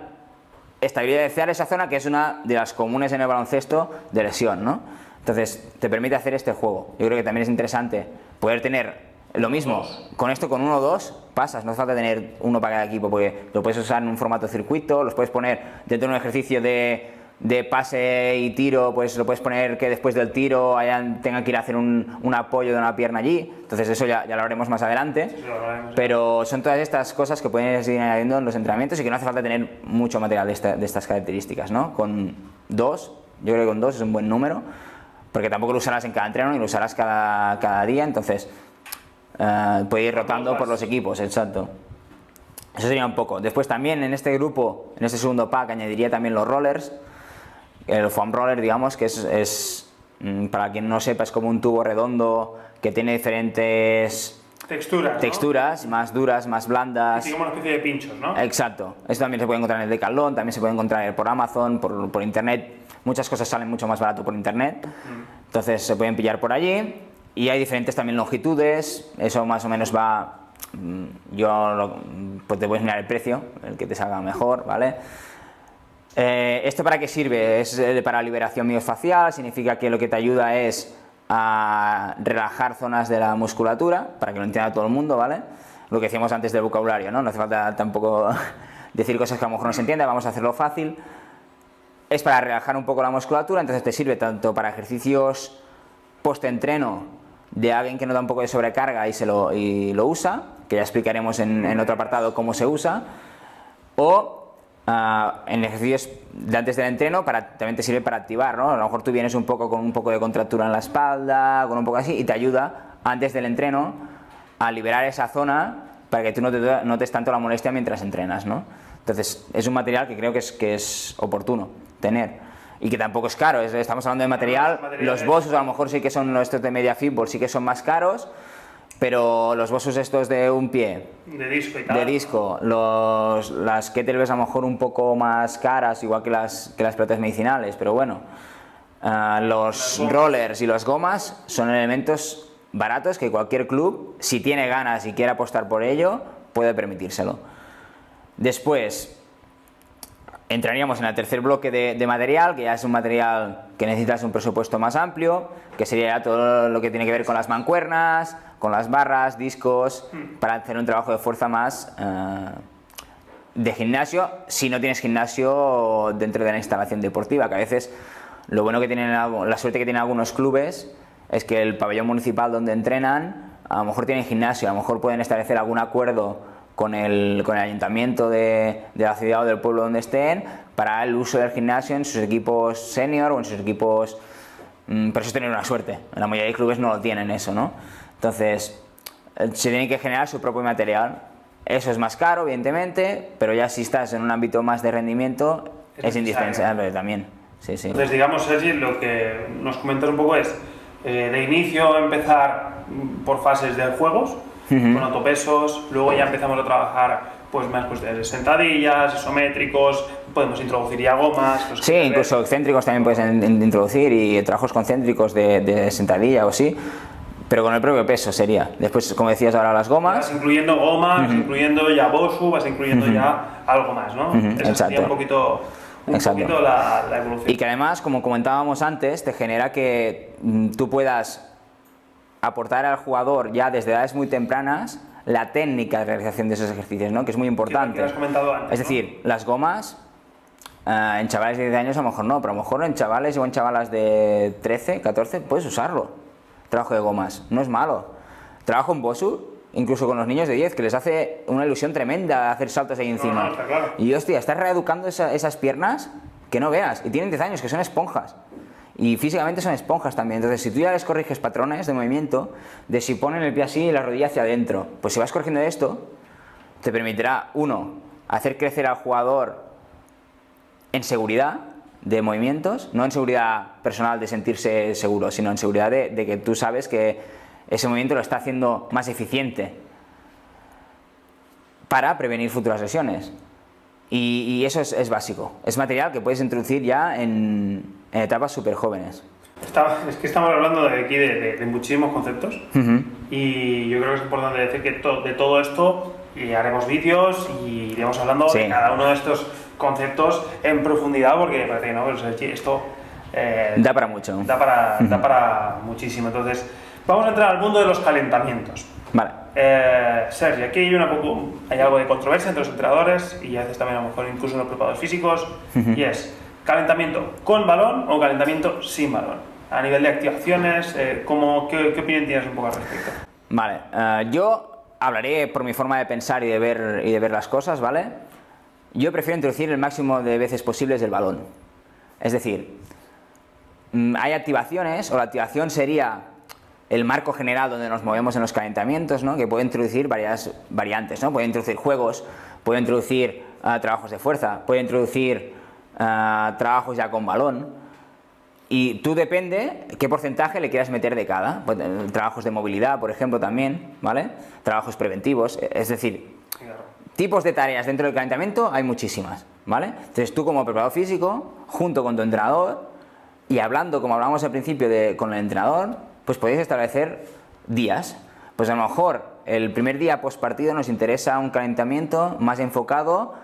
estabilizar esa zona, que es una de las comunes en el baloncesto de lesión, ¿no? Entonces te permite hacer este juego. Yo creo que también es interesante poder tener lo mismo, con esto, con 1 o 2 pasas, no hace falta tener uno para cada equipo, porque lo puedes usar en un formato circuito, los puedes poner dentro de un ejercicio de pase y tiro, pues lo puedes poner que después del tiro tenga que ir a hacer un apoyo de una pierna allí. Entonces eso ya lo haremos más adelante, Sí, lo haremos. Pero son todas estas cosas que pueden seguir añadiendo en los entrenamientos y que no hace falta tener mucho material de estas características, ¿no? Con 2, yo creo que con 2 es un buen número, porque tampoco lo usarás en cada entreno y lo usarás cada día, entonces puede ir rotando por los equipos, exacto. Eso sería un poco. Después también en este grupo, en este segundo pack, añadiría también los rollers. El foam roller, digamos, que es para quien no sepa, es como un tubo redondo que tiene diferentes texturas, ¿no? Más duras, más blandas. Sí, como una especie de pinchos, ¿no? Exacto. Esto también se puede encontrar en el Decathlon, también se puede encontrar por Amazon, por internet. Muchas cosas salen mucho más barato por internet, entonces se pueden pillar por allí. Y hay diferentes también longitudes, eso más o menos va... pues te puedes mirar el precio, el que te salga mejor, ¿vale? ¿Esto para qué sirve? Es para liberación miofascial, significa que lo que te ayuda es a relajar zonas de la musculatura, para que lo entienda todo el mundo, ¿vale? lo que decíamos antes del vocabulario, ¿no? No hace falta tampoco decir cosas que a lo mejor no se entienda, vamos a hacerlo fácil. Es para relajar un poco la musculatura, entonces te sirve tanto para ejercicios post-entreno de alguien que nota un poco de sobrecarga y lo usa, que ya explicaremos en otro apartado cómo se usa, o en ejercicios de antes del entreno también te sirve para activar, ¿no? A lo mejor tú vienes un poco con un poco de contractura en la espalda, con un poco así, y te ayuda antes del entreno a liberar esa zona para que tú no te notes tanto la molestia mientras entrenas, ¿no? Entonces es un material que creo que es oportuno tener y que tampoco es caro. Estamos hablando de material, los Bosus a lo mejor sí que son estos de Media Fitball, sí que son más caros, pero los Bosus estos de un pie, de disco y tal, de disco, las kettlebells a lo mejor un poco más caras, igual que las pelotas medicinales, pero bueno, los rollers y las gomas son elementos baratos que cualquier club, si tiene ganas y quiere apostar por ello, puede permitírselo. Después entraríamos en el tercer bloque de material, que ya es un material que necesitas un presupuesto más amplio, que sería todo lo que tiene que ver con las mancuernas, con las barras, discos, para hacer un trabajo de fuerza más de gimnasio, si no tienes gimnasio dentro de la instalación deportiva, que a veces lo bueno que tienen, la suerte que tienen algunos clubes es que el pabellón municipal donde entrenan a lo mejor tienen gimnasio, a lo mejor pueden establecer algún acuerdo con el ayuntamiento de la ciudad o del pueblo donde estén para el uso del gimnasio en sus equipos senior o en sus equipos, pero eso es tener una suerte, en la mayoría de clubes no lo tienen eso, ¿no? Entonces se tiene que generar su propio material, eso es más caro evidentemente, pero ya si estás en un ámbito más de rendimiento es indispensable también. Sí, sí. Entonces digamos, Sergi, lo que nos comentas un poco es de inicio empezar por fases de juegos, con autopesos, luego ya empezamos a trabajar pues más pues, de sentadillas, isométricos, podemos introducir ya gomas. Sí, incluso excéntricos también puedes introducir y trabajos concéntricos de sentadilla o sí, pero con el propio peso sería. Después, como decías ahora, las gomas. Vas incluyendo gomas, incluyendo ya Bosu, vas incluyendo ya algo más, ¿no? Esa sería un poquito la evolución. Y que además, como comentábamos antes, te genera que tú puedas aportar al jugador ya desde edades muy tempranas la técnica de realización de esos ejercicios, ¿no? Que es muy importante. Que has comentado antes, es decir, las gomas en chavales de 10 años a lo mejor no, pero a lo mejor en chavales o en chavalas de 13, 14 puedes usarlo. Trabajo de gomas, no es malo. Trabajo en Bosu, incluso con los niños de 10, que les hace una ilusión tremenda hacer saltos ahí encima. No, está claro. Y hostia, estás reeducando esas piernas que no veas, y tienen 10 años, que son esponjas. Y físicamente son esponjas también. Entonces, si tú ya les corriges patrones de movimiento, de si ponen el pie así y la rodilla hacia adentro, pues si vas corrigiendo esto, te permitirá, uno, hacer crecer al jugador en seguridad de movimientos, no en seguridad personal de sentirse seguro, sino en seguridad de que tú sabes que ese movimiento lo está haciendo más eficiente para prevenir futuras lesiones. Y eso es básico. Es material que puedes introducir ya en etapas súper jóvenes. Es que estamos hablando de aquí de muchísimos conceptos y yo creo que es importante decir que de todo esto haremos vídeos y iremos hablando de cada uno de estos conceptos en profundidad porque parece que no, pero esto da para mucho. Da para muchísimo. Entonces, vamos a entrar al mundo de los calentamientos. Vale. Sergi, aquí hay algo de controversia entre los entrenadores y a veces también a lo mejor incluso en los preparadores físicos y es calentamiento con balón o calentamiento sin balón. A nivel de activaciones, ¿qué opinión tienes un poco al respecto? Vale, yo hablaré por mi forma de pensar y de ver las cosas, ¿vale? Yo prefiero introducir el máximo de veces posibles el balón. Es decir, hay activaciones, o la activación sería el marco general donde nos movemos en los calentamientos, ¿no? Que puede introducir varias variantes, ¿no? Puede introducir juegos, puede introducir trabajos de fuerza, puede introducir trabajos ya con balón. Y tú depende qué porcentaje le quieras meter de cada. Trabajos de movilidad, por ejemplo, también, ¿vale? Trabajos preventivos, es decir, tipos de tareas dentro del calentamiento hay muchísimas, ¿vale? Entonces tú como preparador físico, junto con tu entrenador y hablando, como hablábamos al principio con el entrenador, pues podéis establecer días. Pues a lo mejor el primer día post partido nos interesa un calentamiento más enfocado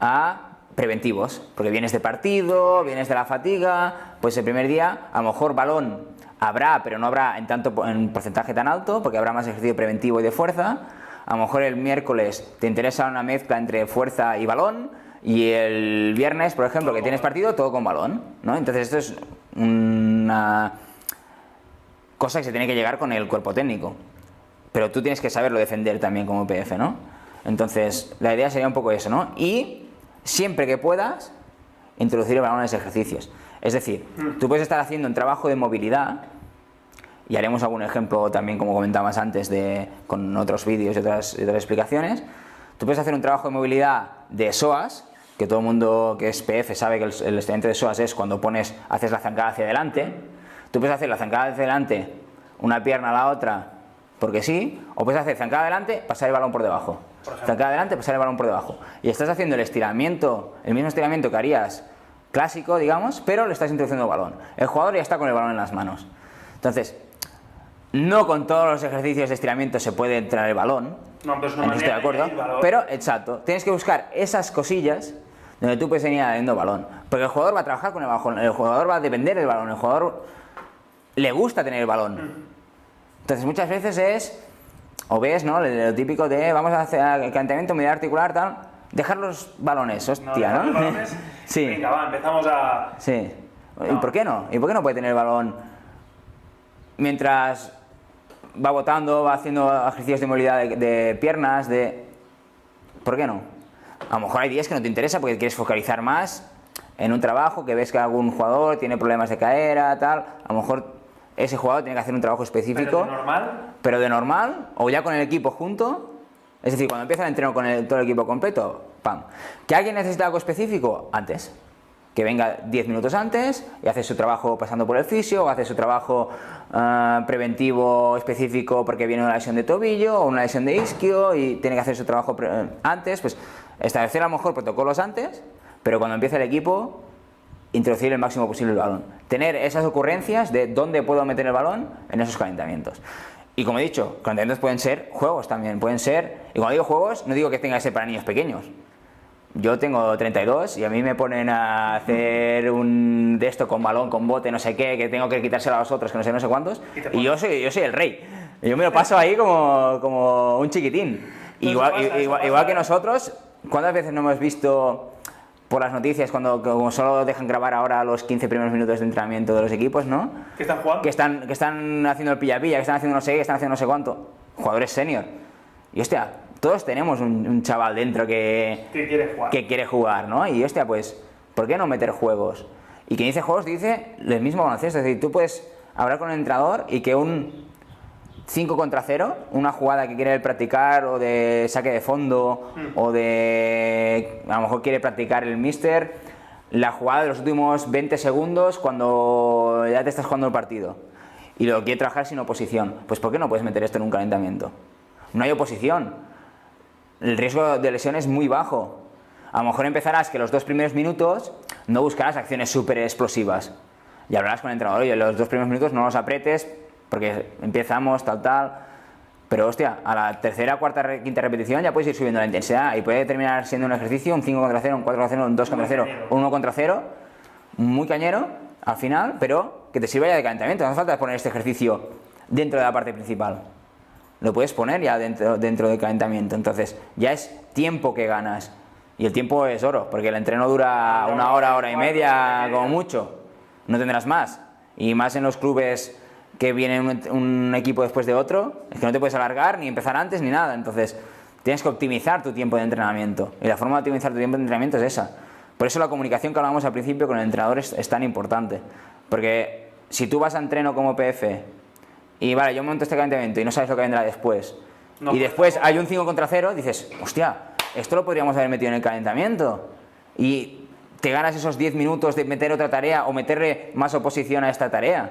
a preventivos, porque vienes de partido, vienes de la fatiga, pues el primer día a lo mejor balón habrá, pero no habrá en porcentaje tan alto, porque habrá más ejercicio preventivo y de fuerza. A lo mejor el miércoles te interesa una mezcla entre fuerza y balón, y el viernes, por ejemplo, que tienes partido, todo con balón, ¿no? Entonces esto es una cosa que se tiene que llegar con el cuerpo técnico, pero tú tienes que saberlo defender también como PF, ¿no? Entonces la idea sería un poco eso, ¿no? Y siempre que puedas, introducir el balón en los ejercicios. Es decir, tú puedes estar haciendo un trabajo de movilidad, y haremos algún ejemplo también, como comentabas antes, con otros vídeos y otras explicaciones. Tú puedes hacer un trabajo de movilidad de psoas, que todo el mundo que es PF sabe que el estiramiento de psoas es cuando haces la zancada hacia adelante. Tú puedes hacer la zancada hacia adelante, una pierna a la otra, porque sí, o puedes hacer zancada adelante, pasar el balón por debajo. Zancada adelante, pasar el balón por debajo. Y estás haciendo el estiramiento, el mismo estiramiento que harías clásico, digamos, pero le estás introduciendo el balón. El jugador ya está con el balón en las manos. Entonces, no con todos los ejercicios de estiramiento se puede entrar el balón. No, pero es una estoy de acuerdo. Pero, exacto, tienes que buscar esas cosillas donde tú puedes venir añadiendo balón. Porque el jugador va a trabajar con el balón, el jugador va a depender del balón, el jugador le gusta tener el balón. Entonces, muchas veces o ves, ¿no? Lo típico de vamos a hacer el calentamiento, unidad articular, tal. Dejar los balones, hostia, ¿no? ¿Los balones? Sí. Venga, va, empezamos a... Sí. No. ¿Y por qué no? ¿Y por qué no puede tener el balón mientras va botando, va haciendo ejercicios de movilidad de piernas, ¿Por qué no? A lo mejor hay días que no te interesa porque quieres focalizar más en un trabajo, que ves que algún jugador tiene problemas de cadera, tal. A lo mejor ese jugador tiene que hacer un trabajo específico. ¿Pero de normal? ¿O ya con el equipo junto? Es decir, cuando empieza el entreno con todo el equipo completo, ¡pam! ¿Que alguien necesita algo específico? Antes. Que venga 10 minutos antes y hace su trabajo pasando por el fisio, o hace su trabajo preventivo específico porque viene una lesión de tobillo o una lesión de isquio y tiene que hacer su trabajo antes. Pues establecer a lo mejor protocolos antes, pero cuando empieza el equipo, introducir el máximo posible el balón. Tener esas ocurrencias de dónde puedo meter el balón en esos calentamientos. Y como he dicho, calentamientos pueden ser juegos también, pueden ser... Y cuando digo juegos, no digo que tenga que ser para niños pequeños. Yo tengo 32 y a mí me ponen a hacer un de esto con balón, con bote, no sé qué, que tengo que quitárselo a los otros, que no sé cuántos. Y yo soy el rey. Yo me lo paso ahí como un chiquitín. Igual que nosotros, ¿cuántas veces no hemos visto por las noticias cuando como solo dejan grabar ahora los 15 primeros minutos de entrenamiento de los equipos, ¿no? ¿Que están jugando? Que están haciendo el pilla-pilla, que están haciendo no sé qué, que están haciendo no sé cuánto. Jugadores senior. Y hostia, todos tenemos un chaval dentro que quiere jugar, ¿no? Y hostia, pues, ¿por qué no meter juegos? Y quien dice juegos dice el mismo baloncesto. Es decir, tú puedes hablar con el entrenador y que un 5 contra 0, una jugada que quiere practicar o de saque de fondo o de... a lo mejor quiere practicar el míster, la jugada de los últimos 20 segundos cuando ya te estás jugando el partido y lo quiere trabajar sin oposición. Pues ¿por qué no puedes meter esto en un calentamiento? No hay oposición. El riesgo de lesión es muy bajo. A lo mejor empezarás que los 2 primeros minutos no buscarás acciones súper explosivas y hablarás con el entrenador y los 2 primeros minutos no los apretes porque empezamos tal, pero hostia, a la tercera, cuarta, quinta repetición ya puedes ir subiendo la intensidad y puede terminar siendo un ejercicio, un 5 contra 0, un 4 contra 0, un 2 contra 0, un 1 contra 0, muy cañero al final, pero que te sirva ya de calentamiento. No hace falta poner este ejercicio dentro de la parte principal, lo puedes poner ya dentro del calentamiento. Entonces ya es tiempo que ganas y el tiempo es oro, porque el entreno dura una hora, hora y media como mucho, no tendrás más, y más en los clubes que viene un equipo después de otro, es que no te puedes alargar ni empezar antes ni nada. Entonces tienes que optimizar tu tiempo de entrenamiento y la forma de optimizar tu tiempo de entrenamiento es esa. Por eso la comunicación que hablábamos al principio con el entrenador es tan importante, porque si tú vas a entreno como PF y vale, yo monto este calentamiento y no sabes lo que vendrá después, y después hay un 5 contra 0, dices, hostia, esto lo podríamos haber metido en el calentamiento y te ganas esos 10 minutos de meter otra tarea o meterle más oposición a esta tarea,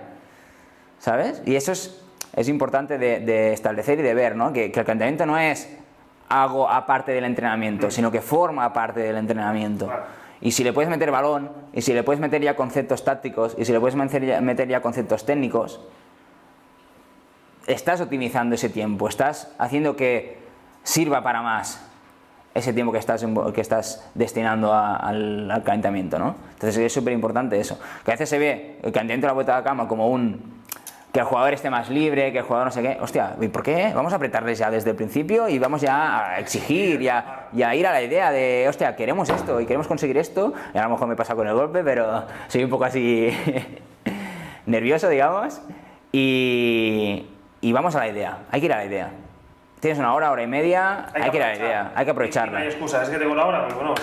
¿sabes? Y eso es importante de establecer y de ver, ¿no? Que el calentamiento no es algo aparte del entrenamiento, sino que forma parte del entrenamiento. Y si le puedes meter balón, y si le puedes meter ya conceptos tácticos, y si le puedes meter ya conceptos técnicos, estás optimizando ese tiempo, estás haciendo que sirva para más ese tiempo que estás destinando al calentamiento, ¿no? Entonces es súper importante eso. Que a veces se ve el calentamiento de la vuelta a la cama como que el jugador esté más libre, que el jugador no sé qué. Hostia, ¿y por qué? Vamos a apretarles ya desde el principio y vamos ya a exigir y a ir a la idea de, hostia, queremos esto y queremos conseguir esto. Y a lo mejor me pasa con el golpe, pero soy un poco así nervioso, digamos. Y vamos a la idea, hay que ir a la idea. Tienes una hora, hora y media, hay que ir a la idea, hay que aprovecharla. No hay excusa, es que tengo la hora, pues bueno,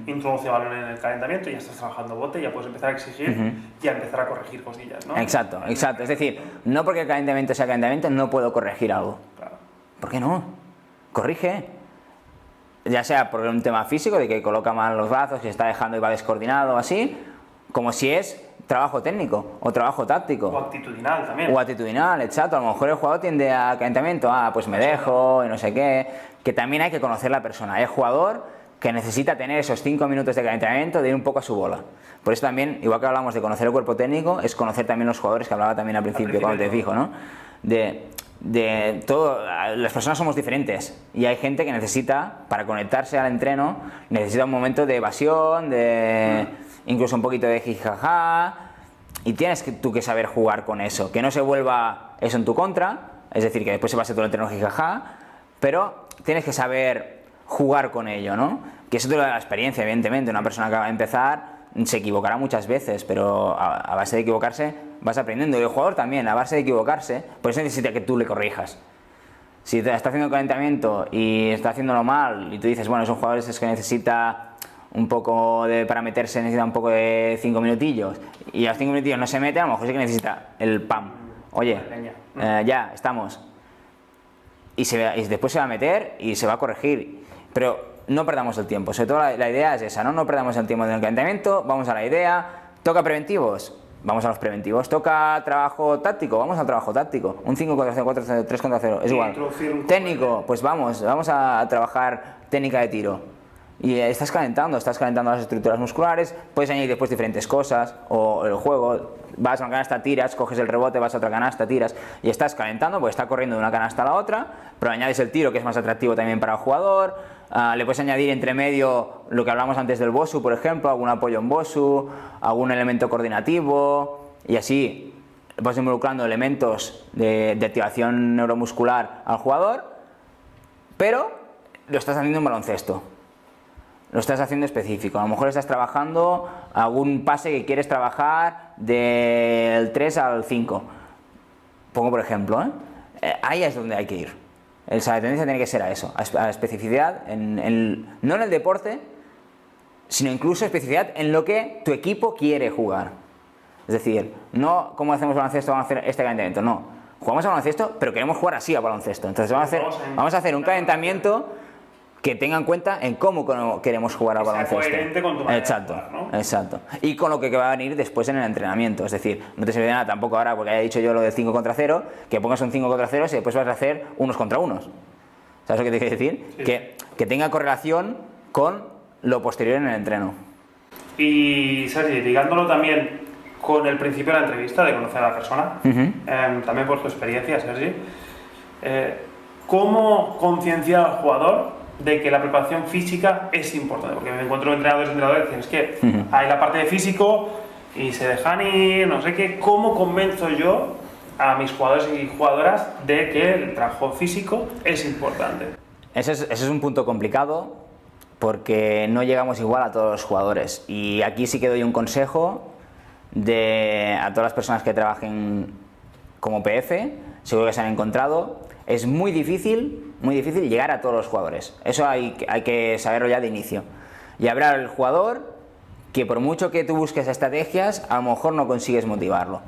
introduce balón en el calentamiento, ya estás trabajando bote, ya puedes empezar a exigir y a empezar a corregir cosillas, ¿no? Exacto, exacto. Es decir, no porque el calentamiento sea calentamiento no puedo corregir algo. Claro. ¿Por qué no? Corrige. Ya sea por un tema físico, de que coloca mal los brazos, que se está dejando y va descoordinado o así, como si es trabajo técnico o trabajo táctico. O actitudinal también. O actitudinal, exacto. A lo mejor el jugador tiende a calentamiento, pues me dejo y no sé qué. Que también hay que conocer la persona. Hay jugador que necesita tener esos 5 minutos de calentamiento, de ir un poco a su bola. Por eso también, igual que hablamos de conocer el cuerpo técnico, es conocer también los jugadores, que hablaba también al principio cuando te fijo, ¿no? De todo, las personas somos diferentes y hay gente que necesita, para conectarse al entreno, necesita un momento de evasión, incluso un poquito de jijaja, y tienes tú que saber jugar con eso, que no se vuelva eso en tu contra, es decir, que después se pase todo el entreno jijaja, pero tienes que saber jugar con ello, ¿no? Que eso te lo da la experiencia, evidentemente. Una persona que va a empezar se equivocará muchas veces, pero a base de equivocarse vas aprendiendo. Y el jugador también, a base de equivocarse, por eso necesita que tú le corrijas. Si te está haciendo calentamiento y está haciéndolo mal y tú dices, bueno, son jugadores que necesita un poco para meterse, necesita un poco de 5 minutillos y a los 5 minutillos no se mete, a lo mejor sí que necesita el pam. Oye, ya, estamos. Y después se va a meter y se va a corregir. Pero no perdamos el tiempo, sobre todo la idea es esa, ¿no? No perdamos el tiempo en el calentamiento, vamos a la idea. ¿Toca preventivos? Vamos a los preventivos. ¿Toca trabajo táctico? Vamos al trabajo táctico. Un 5 contra 0, 4 contra 0, 3 contra 0, es igual. Técnico, pues vamos a trabajar técnica de tiro. Y estás calentando las estructuras musculares, puedes añadir después diferentes cosas, o el juego, vas a una canasta, tiras, coges el rebote, vas a otra canasta, tiras, y estás calentando, pues está corriendo de una canasta a la otra, pero añades el tiro, que es más atractivo también para el jugador, le puedes añadir entre medio lo que hablamos antes del BOSU, por ejemplo, algún apoyo en BOSU, algún elemento coordinativo, y así vas involucrando elementos de activación neuromuscular al jugador, pero lo estás haciendo en baloncesto. Lo estás haciendo específico. A lo mejor estás trabajando algún pase que quieres trabajar del 3 al 5. Pongo por ejemplo, ahí es donde hay que ir. La tendencia tiene que ser a eso, a la especificidad, no en el deporte, sino incluso especificidad en lo que tu equipo quiere jugar. Es decir, no como hacemos baloncesto, vamos a hacer este calentamiento, no. Jugamos a baloncesto, pero queremos jugar así a baloncesto. Entonces vamos a hacer un calentamiento que tenga en cuenta en cómo queremos jugar al baloncesto. Coherente con tu manera exacto, de jugar, ¿no? Exacto. Y con lo que va a venir después en el entrenamiento. Es decir, no te sirve de nada tampoco ahora, porque haya dicho yo lo del 5 contra 0, que pongas un 5 contra 0 y después vas a hacer unos contra unos. ¿Sabes lo que te quiero decir? Sí. Que tenga correlación con lo posterior en el entreno. Y Sergi, ligándolo también con el principio de la entrevista, de conocer a la persona, también por tu experiencia, Sergi, ¿cómo concienciar al jugador de que la preparación física es importante? Porque me encuentro entrenadores que dicen, es que hay la parte de físico y se dejan ir, no sé qué. ¿Cómo convenzo yo a mis jugadores y jugadoras de que el trabajo físico es importante? Ese es un punto complicado porque no llegamos igual a todos los jugadores. Y aquí sí que doy un consejo a todas las personas que trabajen como PF, seguro que se han encontrado. Es muy difícil llegar a todos los jugadores. Eso hay que saberlo ya de inicio. Y habrá el jugador que por mucho que tú busques estrategias, a lo mejor no consigues motivarlo.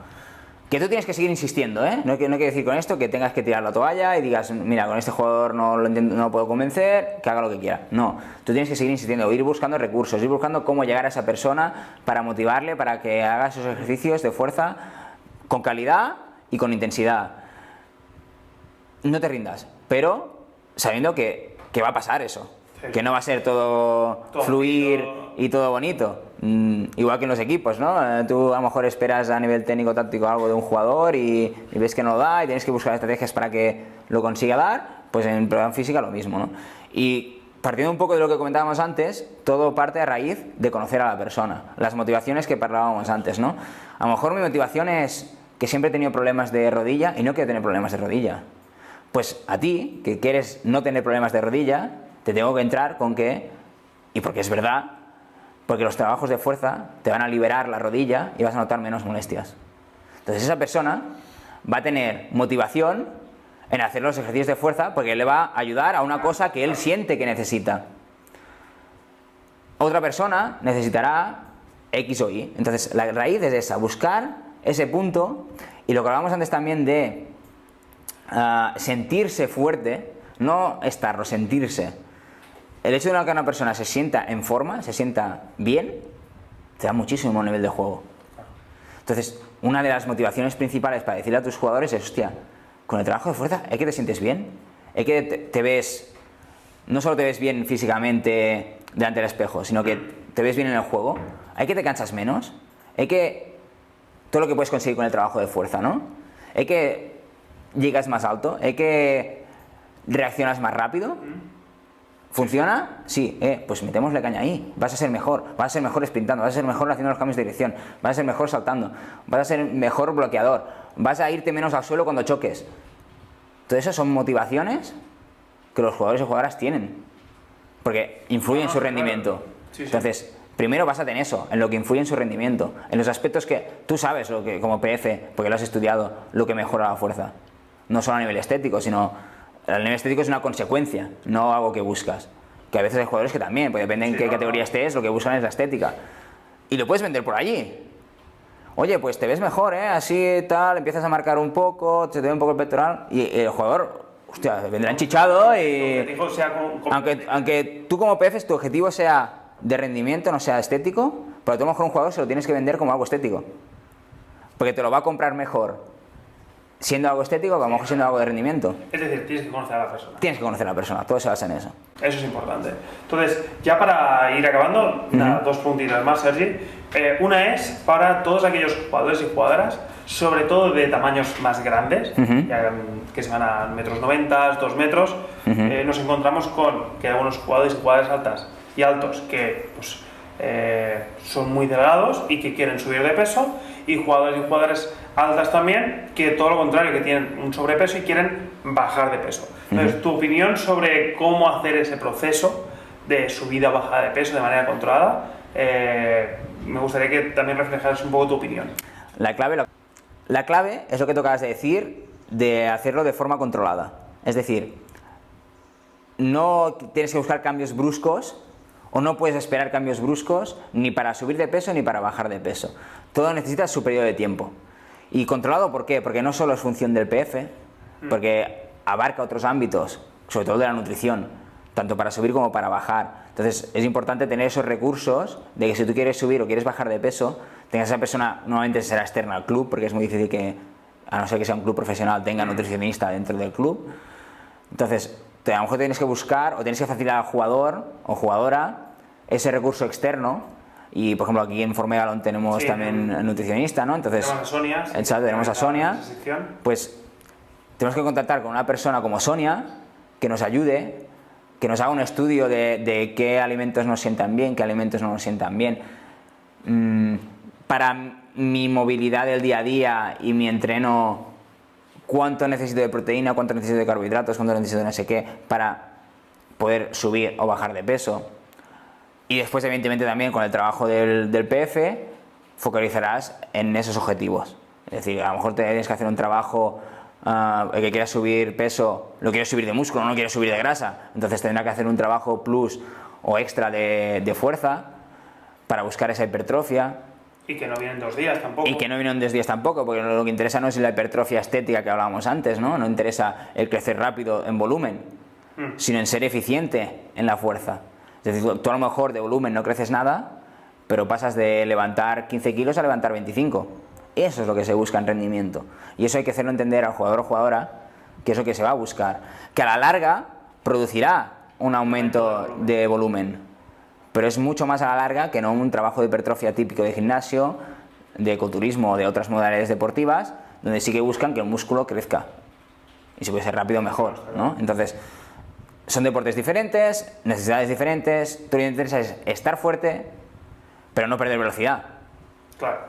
Que tú tienes que seguir insistiendo, ¿eh? No quiere decir con esto que tengas que tirar la toalla y digas, mira, con este jugador no lo puedo convencer, que haga lo que quiera. No, tú tienes que seguir insistiendo, ir buscando recursos, ir buscando cómo llegar a esa persona para motivarle, para que haga esos ejercicios de fuerza con calidad y con intensidad. No te rindas, pero sabiendo que va a pasar eso, sí. Que no va a ser todo fluir y todo bonito. Igual que en los equipos, ¿no? Tú a lo mejor esperas a nivel técnico-táctico algo de un jugador y ves que no lo da y tienes que buscar estrategias para que lo consiga dar, pues en preparación física lo mismo, ¿no? Y partiendo un poco de lo que comentábamos antes, todo parte a raíz de conocer a la persona, las motivaciones que hablábamos antes, ¿no? A lo mejor mi motivación es que siempre he tenido problemas de rodilla y no quiero tener problemas de rodilla. Pues a ti, que quieres no tener problemas de rodilla, te tengo que entrar con que, y porque es verdad, porque los trabajos de fuerza te van a liberar la rodilla y vas a notar menos molestias. Entonces esa persona va a tener motivación en hacer los ejercicios de fuerza porque le va a ayudar a una cosa que él siente que necesita. Otra persona necesitará X o Y. Entonces la raíz es esa, buscar ese punto, y lo que hablábamos antes también de sentirse fuerte, no estarlo, sentirse. El hecho de que una persona se sienta en forma, se sienta bien, te da muchísimo nivel de juego. Entonces, una de las motivaciones principales para decirle a tus jugadores es, hostia, con el trabajo de fuerza es que te sientes bien, es que te ves, no solo te ves bien físicamente delante del espejo, sino que te ves bien en el juego, hay que te cansas menos, hay que todo lo que puedes conseguir con el trabajo de fuerza, ¿no? Hay que llegas más alto, hay que reaccionas más rápido. ¿Funciona? Sí, pues metémosle caña ahí, vas a ser mejor sprintando, vas a ser mejor haciendo los cambios de dirección, vas a ser mejor saltando, vas a ser mejor bloqueador, vas a irte menos al suelo cuando choques. Todo eso son motivaciones que los jugadores y jugadoras tienen, porque influyen en su rendimiento. Sí. Entonces, primero básate en eso, en lo que influye en su rendimiento, en los aspectos que tú sabes, lo que, como PF, porque lo has estudiado, lo que mejora la fuerza. No solo a nivel estético, sino el nivel estético es una consecuencia, no algo que buscas. Que a veces hay jugadores que también, pues depende en qué categoría estés, lo que buscan es la estética. Y lo puedes vender por allí. Oye, pues te ves mejor, así tal, empiezas a marcar un poco, se te ve un poco el pectoral, y el jugador, hostia, vendrá enchichado y... Aunque tú como PF tu objetivo sea de rendimiento, no sea estético, pero tú a lo mejor un jugador se lo tienes que vender como algo estético. Porque te lo va a comprar mejor siendo algo estético que a lo mejor siendo algo de rendimiento. Es decir, tienes que conocer a la persona. Tienes que conocer a la persona, todo se basa en eso. Eso es importante. Entonces, ya para ir acabando, dos puntitas más, Sergi. Una es para todos aquellos jugadores y jugadoras, sobre todo de tamaños más grandes, ya que se van a metros 90, 2 metros, nos encontramos con que algunos jugadores y jugadoras altas y altos que pues, son muy delgados y que quieren subir de peso, y jugadores y jugadoras altas también que todo lo contrario, que tienen un sobrepeso y quieren bajar de peso. Entonces, tu opinión sobre cómo hacer ese proceso de subida o bajada de peso de manera controlada, me gustaría que también reflejaras un poco tu opinión. La clave es lo que tocabas de decir, de hacerlo de forma controlada. Es decir, no tienes que buscar cambios bruscos, o no puedes esperar cambios bruscos ni para subir de peso ni para bajar de peso. Todo necesita su periodo de tiempo. Y controlado, ¿por qué? Porque no solo es función del PF, porque abarca otros ámbitos, sobre todo de la nutrición, tanto para subir como para bajar. Entonces es importante tener esos recursos de que si tú quieres subir o quieres bajar de peso, tengas esa persona, normalmente será externa al club, porque es muy difícil que, a no ser que sea un club profesional, tenga nutricionista dentro del club. Entonces, a lo mejor tienes que buscar o tienes que facilitar al jugador o jugadora ese recurso externo. Y por ejemplo aquí en Formegalon tenemos también nutricionista, ¿no? Entonces, tenemos a Sonia. Exacto, tenemos a Sonia. Pues tenemos que contactar con una persona como Sonia que nos ayude, que nos haga un estudio de qué alimentos nos sientan bien, qué alimentos no nos sientan bien. Para mi movilidad del día a día y mi entreno, cuánto necesito de proteína, cuánto necesito de carbohidratos, cuánto necesito de no sé qué, para poder subir o bajar de peso. Y después, evidentemente, también con el trabajo del PF, focalizarás en esos objetivos. Es decir, a lo mejor tienes que hacer un trabajo que quieras subir peso, lo quieres subir de músculo, no quieres subir de grasa. Entonces tendrá que hacer un trabajo plus o extra de fuerza para buscar esa hipertrofia. Y que no vienen 2 días tampoco. Y que no vienen 2 días tampoco, porque lo que interesa no es la hipertrofia estética que hablábamos antes, ¿no? No interesa el crecer rápido en volumen, sino en ser eficiente en la fuerza. Es decir, tú a lo mejor de volumen no creces nada, pero pasas de levantar 15 kilos a levantar 25. Eso es lo que se busca en rendimiento. Y eso hay que hacerlo entender al jugador o jugadora, que es lo que se va a buscar. Que a la larga producirá un aumento de volumen, pero es mucho más a la larga que no un trabajo de hipertrofia típico de gimnasio, de ecoturismo o de otras modalidades deportivas, donde sí que buscan que el músculo crezca. Y si puede ser rápido, mejor, ¿no? Entonces, son deportes diferentes, necesidades diferentes, tú lo que interesa es estar fuerte, pero no perder velocidad. Claro.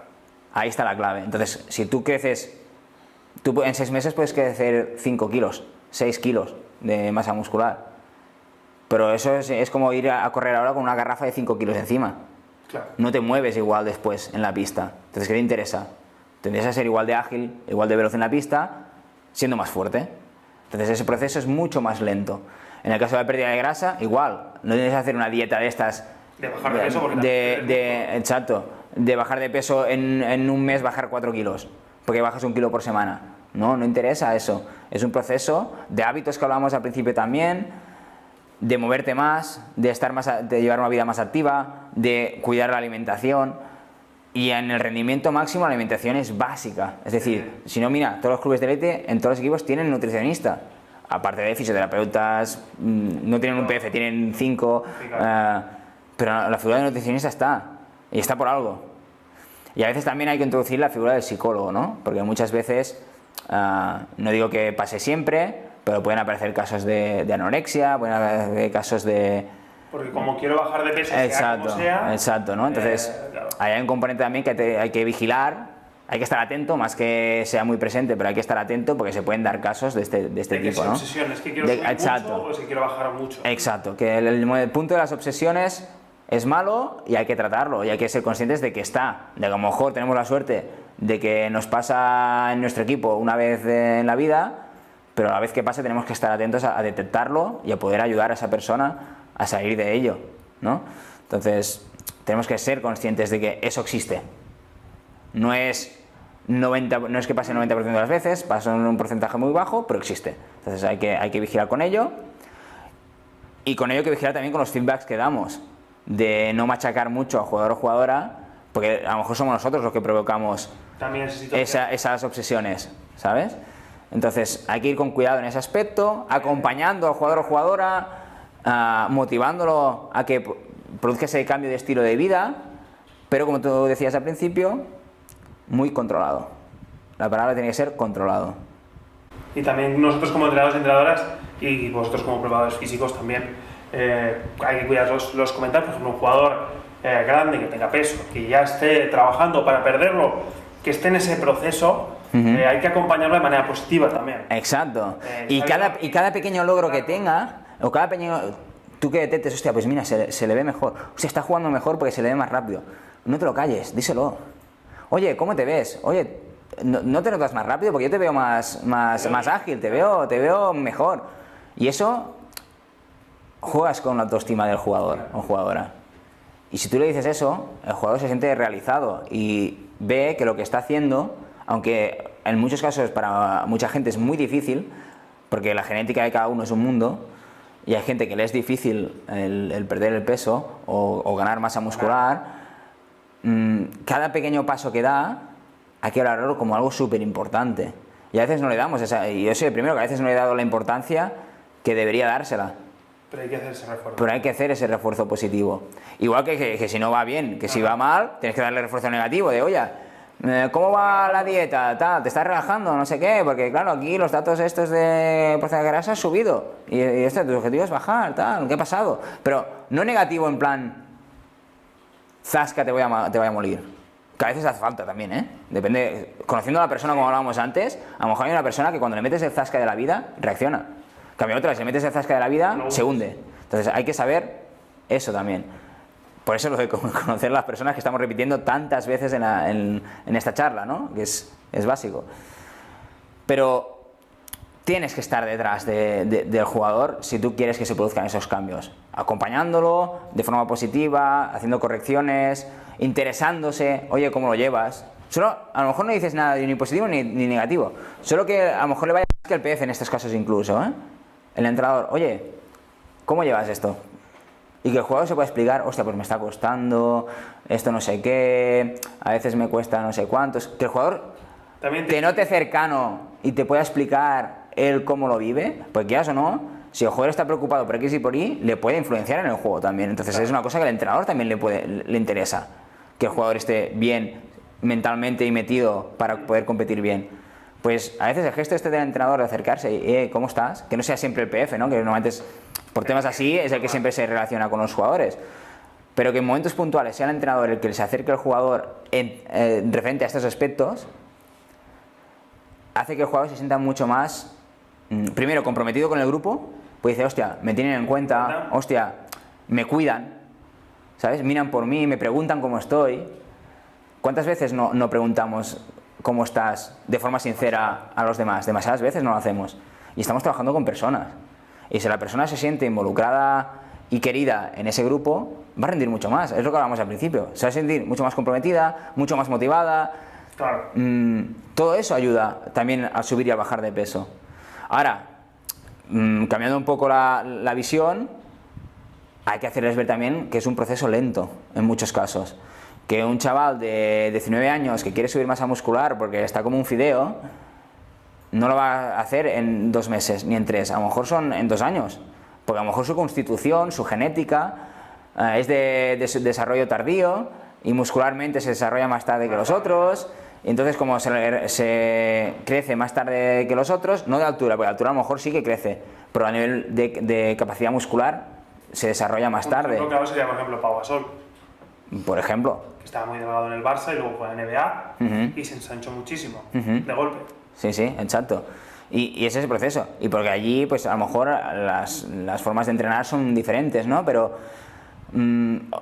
Ahí está la clave. Entonces, si tú creces Tú en 6 meses puedes crecer 5 kilos, 6 kilos de masa muscular. Pero eso es como ir a correr ahora con una garrafa de 5 kilos encima. Claro. No te mueves igual después en la pista. Entonces, ¿qué te interesa? Te interesa ser igual de ágil, igual de veloz en la pista, siendo más fuerte. Entonces, ese proceso es mucho más lento. En el caso de la pérdida de grasa, igual. No tienes que hacer una dieta de estas... De bajar de peso porque... Exacto. De bajar de peso en un mes, bajar 4 kilos. Porque bajas 1 kilo por semana. No interesa eso. Es un proceso de hábitos que hablábamos al principio también, de moverte más, de llevar una vida más activa, de cuidar la alimentación. Y en el rendimiento máximo la alimentación es básica. Es decir, si no, mira, todos los clubes de élite, en todos los equipos tienen nutricionista. Aparte de fisioterapeutas, no tienen un PF, tienen 5. Pero la figura de nutricionista está. Y está por algo. Y a veces también hay que introducir la figura del psicólogo, ¿no? Porque muchas veces, no digo que pase siempre, pero pueden aparecer casos de anorexia, pueden aparecer casos de... Porque como quiero bajar de peso, sea como sea... Exacto, ¿no? Entonces, claro. Hay un componente también que hay que vigilar, hay que estar atento, más que sea muy presente, pero hay que estar atento porque se pueden dar casos de este tipo, ¿no? Obsesiones, que quiero subir mucho o si quiero bajar mucho. Exacto, que el punto de las obsesiones es malo y hay que tratarlo y hay que ser conscientes de que está, de que a lo mejor tenemos la suerte de que nos pasa en nuestro equipo una vez en la vida, pero a la vez que pase tenemos que estar atentos a detectarlo y a poder ayudar a esa persona a salir de ello, ¿no? Entonces, tenemos que ser conscientes de que eso existe. No es que pase el 90% de las veces, pasa en un porcentaje muy bajo, pero existe. Entonces hay que vigilar con ello. Y con ello hay que vigilar también con los feedbacks que damos. De no machacar mucho a jugador o jugadora, porque a lo mejor somos nosotros los que provocamos esas obsesiones, ¿sabes? Entonces hay que ir con cuidado en ese aspecto, acompañando al jugador o jugadora, motivándolo a que produzca ese cambio de estilo de vida, pero como tú decías al principio, muy controlado. La palabra tiene que ser controlado. Y también nosotros como entrenadores y entrenadoras, y vosotros como preparadores físicos también, hay que cuidar los comentarios. Por ejemplo, un jugador grande que tenga peso, que ya esté trabajando para perderlo, que esté en ese proceso, hay que acompañarlo de manera positiva también. Exacto. Y cada pequeño logro que tenga, o cada pequeño... Tú que detectes, hostia, pues mira, se le ve mejor. Hostia, está jugando mejor porque se le ve más rápido. No te lo calles, díselo. Oye, ¿cómo te ves? Oye, ¿no te notas más rápido? Porque yo te veo más ágil, te veo mejor. Y eso, juegas con la autoestima del jugador o jugadora. Y si tú le dices eso, el jugador se siente realizado y ve que lo que está haciendo, aunque en muchos casos para mucha gente es muy difícil, porque la genética de cada uno es un mundo, y hay gente que le es difícil el perder el peso o ganar masa muscular, cada pequeño paso que da hay que valorarlo como algo súper importante. Y a veces no le damos y yo soy el primero que a veces no le he dado la importancia que debería dársela. Pero hay que hacer ese refuerzo. Pero hay que hacer ese refuerzo positivo. Igual que si no va bien, que si va mal, tienes que darle refuerzo negativo de, oye, ¿cómo va la dieta? Tal, ¿te estás relajando? No sé qué, porque claro, aquí los datos estos de porcentaje de grasa han subido y tu objetivo es bajar, tal, ¿qué ha pasado? Pero no negativo en plan, zasca, te voy a morir. Que a veces hace falta también, ¿eh? Depende, conociendo a la persona como hablábamos antes, a lo mejor hay una persona que cuando le metes el zasca de la vida, reacciona. En cambio otra, si le metes el zasca de la vida, se hunde. Entonces hay que saber eso también. Por eso lo de conocer a las personas que estamos repitiendo tantas veces en esta charla, ¿no? Que es básico. Pero tienes que estar detrás del jugador si tú quieres que se produzcan esos cambios. Acompañándolo de forma positiva, haciendo correcciones, interesándose, oye, ¿cómo lo llevas? Solo, a lo mejor no dices nada ni positivo ni negativo. Solo que a lo mejor le vaya más que el PF en estos casos incluso, ¿eh? El entrenador, oye, ¿cómo llevas esto? Y que el jugador se pueda explicar, hostia, pues me está costando, esto no sé qué, a veces me cuesta no sé cuántos. Que el jugador te note cercano y te pueda explicar él cómo lo vive, porque quieras o no, si el jugador está preocupado por X y por Y, le puede influenciar en el juego también. Entonces claro, es una cosa que al entrenador también le interesa, que el jugador esté bien mentalmente y metido para poder competir bien. Pues a veces el gesto este del entrenador de acercarse y, ¿cómo estás? Que no sea siempre el PF, ¿no? Que normalmente es... Por temas así es el que siempre se relaciona con los jugadores, pero que en momentos puntuales sea el entrenador el que se acerque al jugador referente a estos aspectos, hace que el jugador se sienta mucho más, primero, comprometido con el grupo, pues dice, hostia, me tienen en cuenta, hostia, me cuidan, ¿sabes? Miran por mí, me preguntan cómo estoy. ¿Cuántas veces no preguntamos cómo estás de forma sincera a los demás? Demasiadas veces no lo hacemos. Y estamos trabajando con personas. Y si la persona se siente involucrada y querida en ese grupo, va a rendir mucho más. Es lo que hablábamos al principio. Se va a sentir mucho más comprometida, mucho más motivada. Claro. Todo eso ayuda también a subir y a bajar de peso. Ahora, cambiando un poco la visión, hay que hacerles ver también que es un proceso lento en muchos casos. Que un chaval de 19 años que quiere subir masa muscular porque está como un fideo, no lo va a hacer en 2 meses ni en 3, a lo mejor son en 2 años. Porque a lo mejor su constitución, su genética es de desarrollo tardío y muscularmente se desarrolla más tarde que los otros. Y entonces, como se crece más tarde que los otros, no de altura, porque de altura a lo mejor sí que crece, pero a nivel de capacidad muscular se desarrolla más tarde. Un ejemplo sería, por ejemplo, Pau Gasol. Por ejemplo. Que estaba muy delgado en el Barça y luego fue a la NBA y se ensanchó muchísimo de golpe. Sí, sí, exacto. Y ese es el proceso. Y porque allí, pues a lo mejor las formas de entrenar son diferentes, ¿no? Pero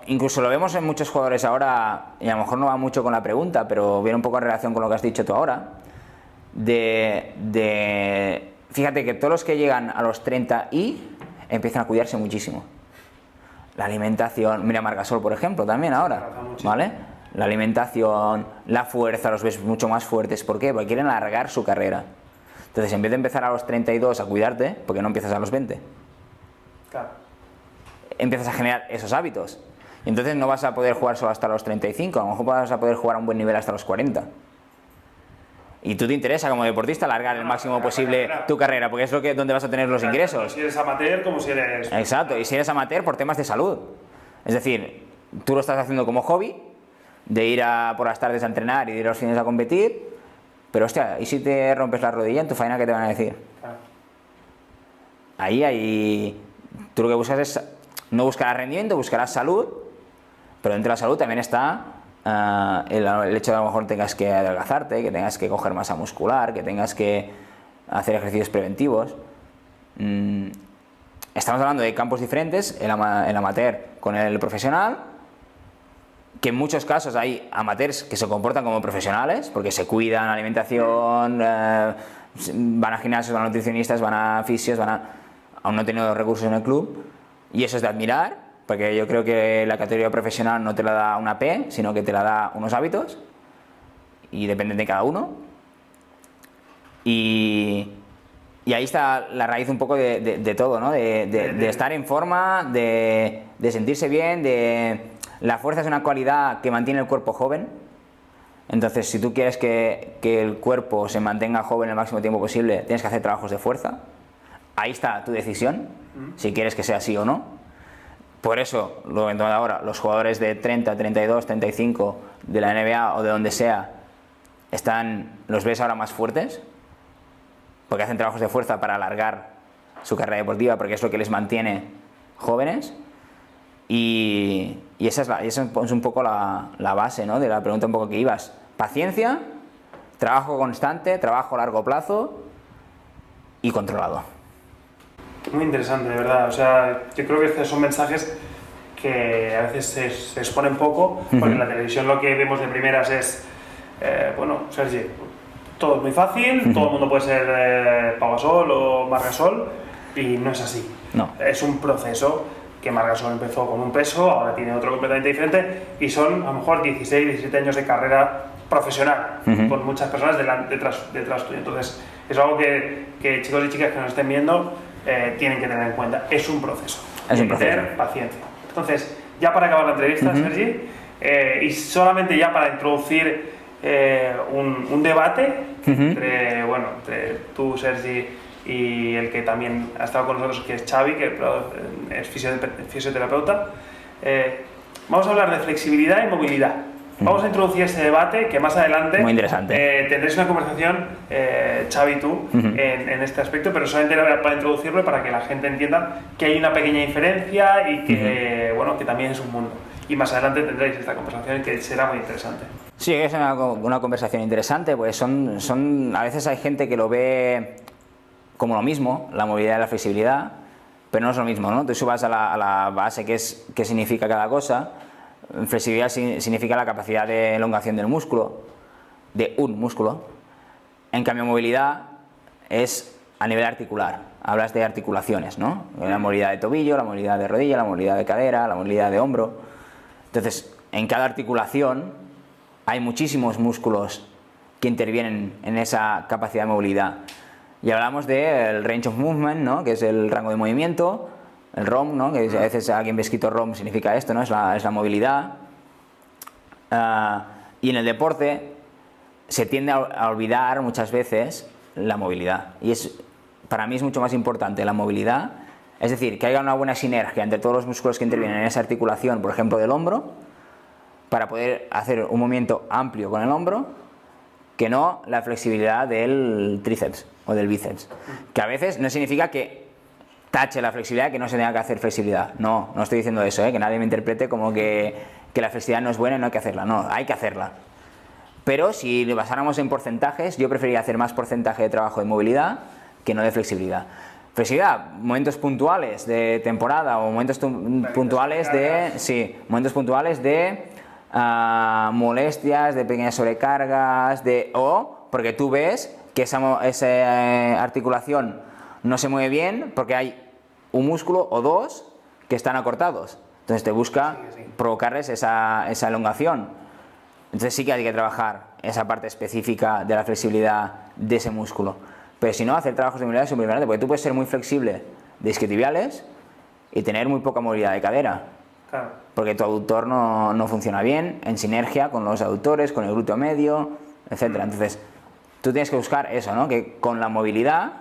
incluso lo vemos en muchos jugadores ahora, y a lo mejor no va mucho con la pregunta, pero viene un poco en relación con lo que has dicho tú ahora, fíjate que todos los que llegan a los 30 y empiezan a cuidarse muchísimo. La alimentación, mira Marc Gasol por ejemplo también ahora, ¿vale? La alimentación, la fuerza, los ves mucho más fuertes. ¿Por qué? Porque quieren alargar su carrera. Entonces, en vez de empezar a los 32 a cuidarte, porque no empiezas a los 20, claro, empiezas a generar esos hábitos. Y entonces no vas a poder jugar solo hasta los 35, a lo mejor vas a poder jugar a un buen nivel hasta los 40. Y tú te interesa como deportista alargar el máximo posible tu carrera, porque es donde vas a tener los ingresos. Si eres amateur como si eres... Exacto, y si eres amateur por temas de salud. Es decir, tú lo estás haciendo como hobby, de ir por las tardes a entrenar y de ir los fines a competir, pero hostia, ¿y si te rompes la rodilla en tu faena, qué te van a decir? Claro. Ahí, tú lo que buscas es, no buscarás rendimiento, buscarás salud, pero dentro de la salud también está el hecho de a lo mejor tengas que adelgazarte, que tengas que coger masa muscular, que tengas que hacer ejercicios preventivos. Estamos hablando de campos diferentes, el amateur con el profesional, que en muchos casos hay amateurs que se comportan como profesionales, porque se cuidan, alimentación, van a gimnasios, van a nutricionistas, van a fisios, aún no teniendo recursos en el club, y eso es de admirar, porque yo creo que la categoría profesional no te la da una P, sino que te la da unos hábitos, y dependen de cada uno. Y ahí está la raíz un poco de todo, ¿no? De estar en forma, de sentirse bien, la fuerza es una cualidad que mantiene el cuerpo joven. Entonces, si tú quieres que el cuerpo se mantenga joven el máximo tiempo posible, tienes que hacer trabajos de fuerza. Ahí está tu decisión, si quieres que sea así o no. Por eso, lo que entiendo ahora, los jugadores de 30, 32, 35 de la NBA o de donde sea, los ves ahora más fuertes, porque hacen trabajos de fuerza para alargar su carrera deportiva, porque es lo que les mantiene jóvenes. Y esa es un poco la base, ¿no? De la pregunta un poco que ibas. Paciencia, trabajo constante, trabajo a largo plazo y controlado. Muy interesante, de verdad. O sea, yo creo que estos son mensajes que a veces se exponen poco, porque en la televisión lo que vemos de primeras es, bueno, Sergi, todo es muy fácil, todo el mundo puede ser Pau Gasol o Marc Gasol, y no es así. No. Es un proceso que Marc Gasol empezó con un peso, ahora tiene otro completamente diferente, y son a lo mejor 16, 17 años de carrera profesional, con muchas personas detrás tuyo. Entonces, es algo que chicos y chicas que nos estén viendo tienen que tener en cuenta. Es un proceso. Es un proceso. Tener paciencia. Entonces, ya para acabar la entrevista, Sergi, y solamente ya para introducir un debate entre tú, Sergi, y el que también ha estado con nosotros, que es Xavi, que es fisioterapeuta. Vamos a hablar de flexibilidad y movilidad. Vamos a introducir ese debate que más adelante muy interesante. Tendréis una conversación, Xavi y tú, en este aspecto, pero solamente para introducirlo, para que la gente entienda que hay una pequeña diferencia y que, bueno, que también es un mundo. Y más adelante tendréis esta conversación que será muy interesante. Sí, es una conversación interesante, pues a veces hay gente que lo ve como lo mismo, la movilidad y la flexibilidad, pero no es lo mismo, ¿no? Tú subas a la base qué significa cada cosa. Flexibilidad significa la capacidad de elongación del músculo, de un músculo. En cambio, movilidad es a nivel articular. Hablas de articulaciones, ¿no? La movilidad de tobillo, la movilidad de rodilla, la movilidad de cadera, la movilidad de hombro. Entonces, en cada articulación hay muchísimos músculos que intervienen en esa capacidad de movilidad. Y hablamos del range of movement, ¿no? Que es el rango de movimiento, el ROM, ¿no? Que a veces alguien ve escrito ROM significa esto, ¿no? Es la movilidad. Y en el deporte se tiende a olvidar muchas veces la movilidad. Y para mí es mucho más importante la movilidad, es decir, que haya una buena sinergia entre todos los músculos que intervienen en esa articulación, por ejemplo del hombro, para poder hacer un movimiento amplio con el hombro, que no la flexibilidad del tríceps o del bíceps. Que a veces no significa que tache la flexibilidad, que no se tenga que hacer flexibilidad. No estoy diciendo eso, que nadie me interprete como que la flexibilidad no es buena y no hay que hacerla. No, hay que hacerla. Pero si lo basáramos en porcentajes, yo preferiría hacer más porcentaje de trabajo de movilidad que no de flexibilidad. Flexibilidad, momentos puntuales de temporada o momentos puntuales de molestias, de pequeñas sobrecargas, porque tú ves que esa articulación no se mueve bien porque hay un músculo o dos que están acortados. Entonces te busca provocarles esa elongación. Entonces sí que hay que trabajar esa parte específica de la flexibilidad de ese músculo. Pero si no, hacer trabajos de movilidad es muy importante, porque tú puedes ser muy flexible de isquiotibiales y tener muy poca movilidad de cadera. Claro. Porque tu aductor no funciona bien, en sinergia con los aductores, con el glúteo medio, etc. Entonces, tú tienes que buscar eso, ¿no? Que con la movilidad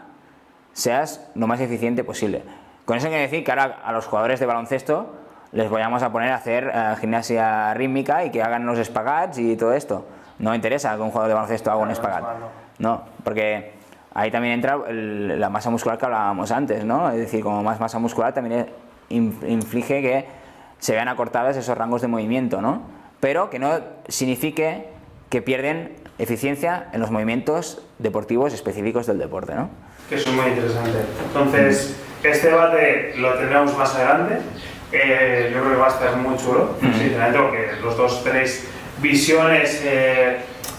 seas lo más eficiente posible. Con eso quiere decir que ahora a los jugadores de baloncesto les vayamos a poner a hacer gimnasia rítmica y que hagan los espagats y todo esto. No me interesa que un jugador de baloncesto haga un espagat. No, porque ahí también entra la masa muscular que hablábamos antes, ¿no? Es decir, como más masa muscular también inflige que se vean acortados esos rangos de movimiento, ¿no? Pero que no signifique que pierden eficiencia en los movimientos deportivos específicos del deporte, ¿no? Que eso es muy interesante. Entonces, este debate lo tendremos más adelante. Yo creo que va a estar muy chulo, sinceramente, porque los dos tenéis visiones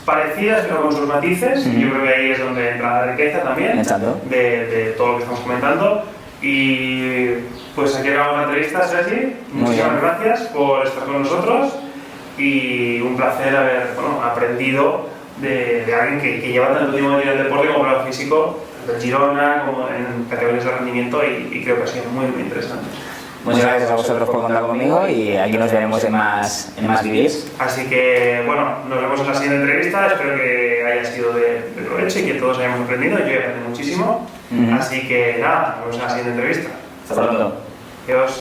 parecidas, pero con sus matices. Y yo creo que ahí es donde entra la riqueza también de todo lo que estamos comentando. Y pues aquí acabamos la entrevista, Sergi. Muchísimas gracias por estar con nosotros y un placer haber aprendido de alguien que lleva tanto tiempo en el deporte como en el físico, del Girona, como en categorías de rendimiento, y creo que ha sido muy interesante. Muchas gracias a vosotros por contar conmigo y aquí nos veremos en más vídeos. Así que bueno, nos vemos en la siguiente entrevista. Espero que haya sido de provecho y que todos hayamos aprendido. Yo he aprendido muchísimo. Así que nada, nos vemos en la siguiente entrevista. Hasta pronto. Adiós.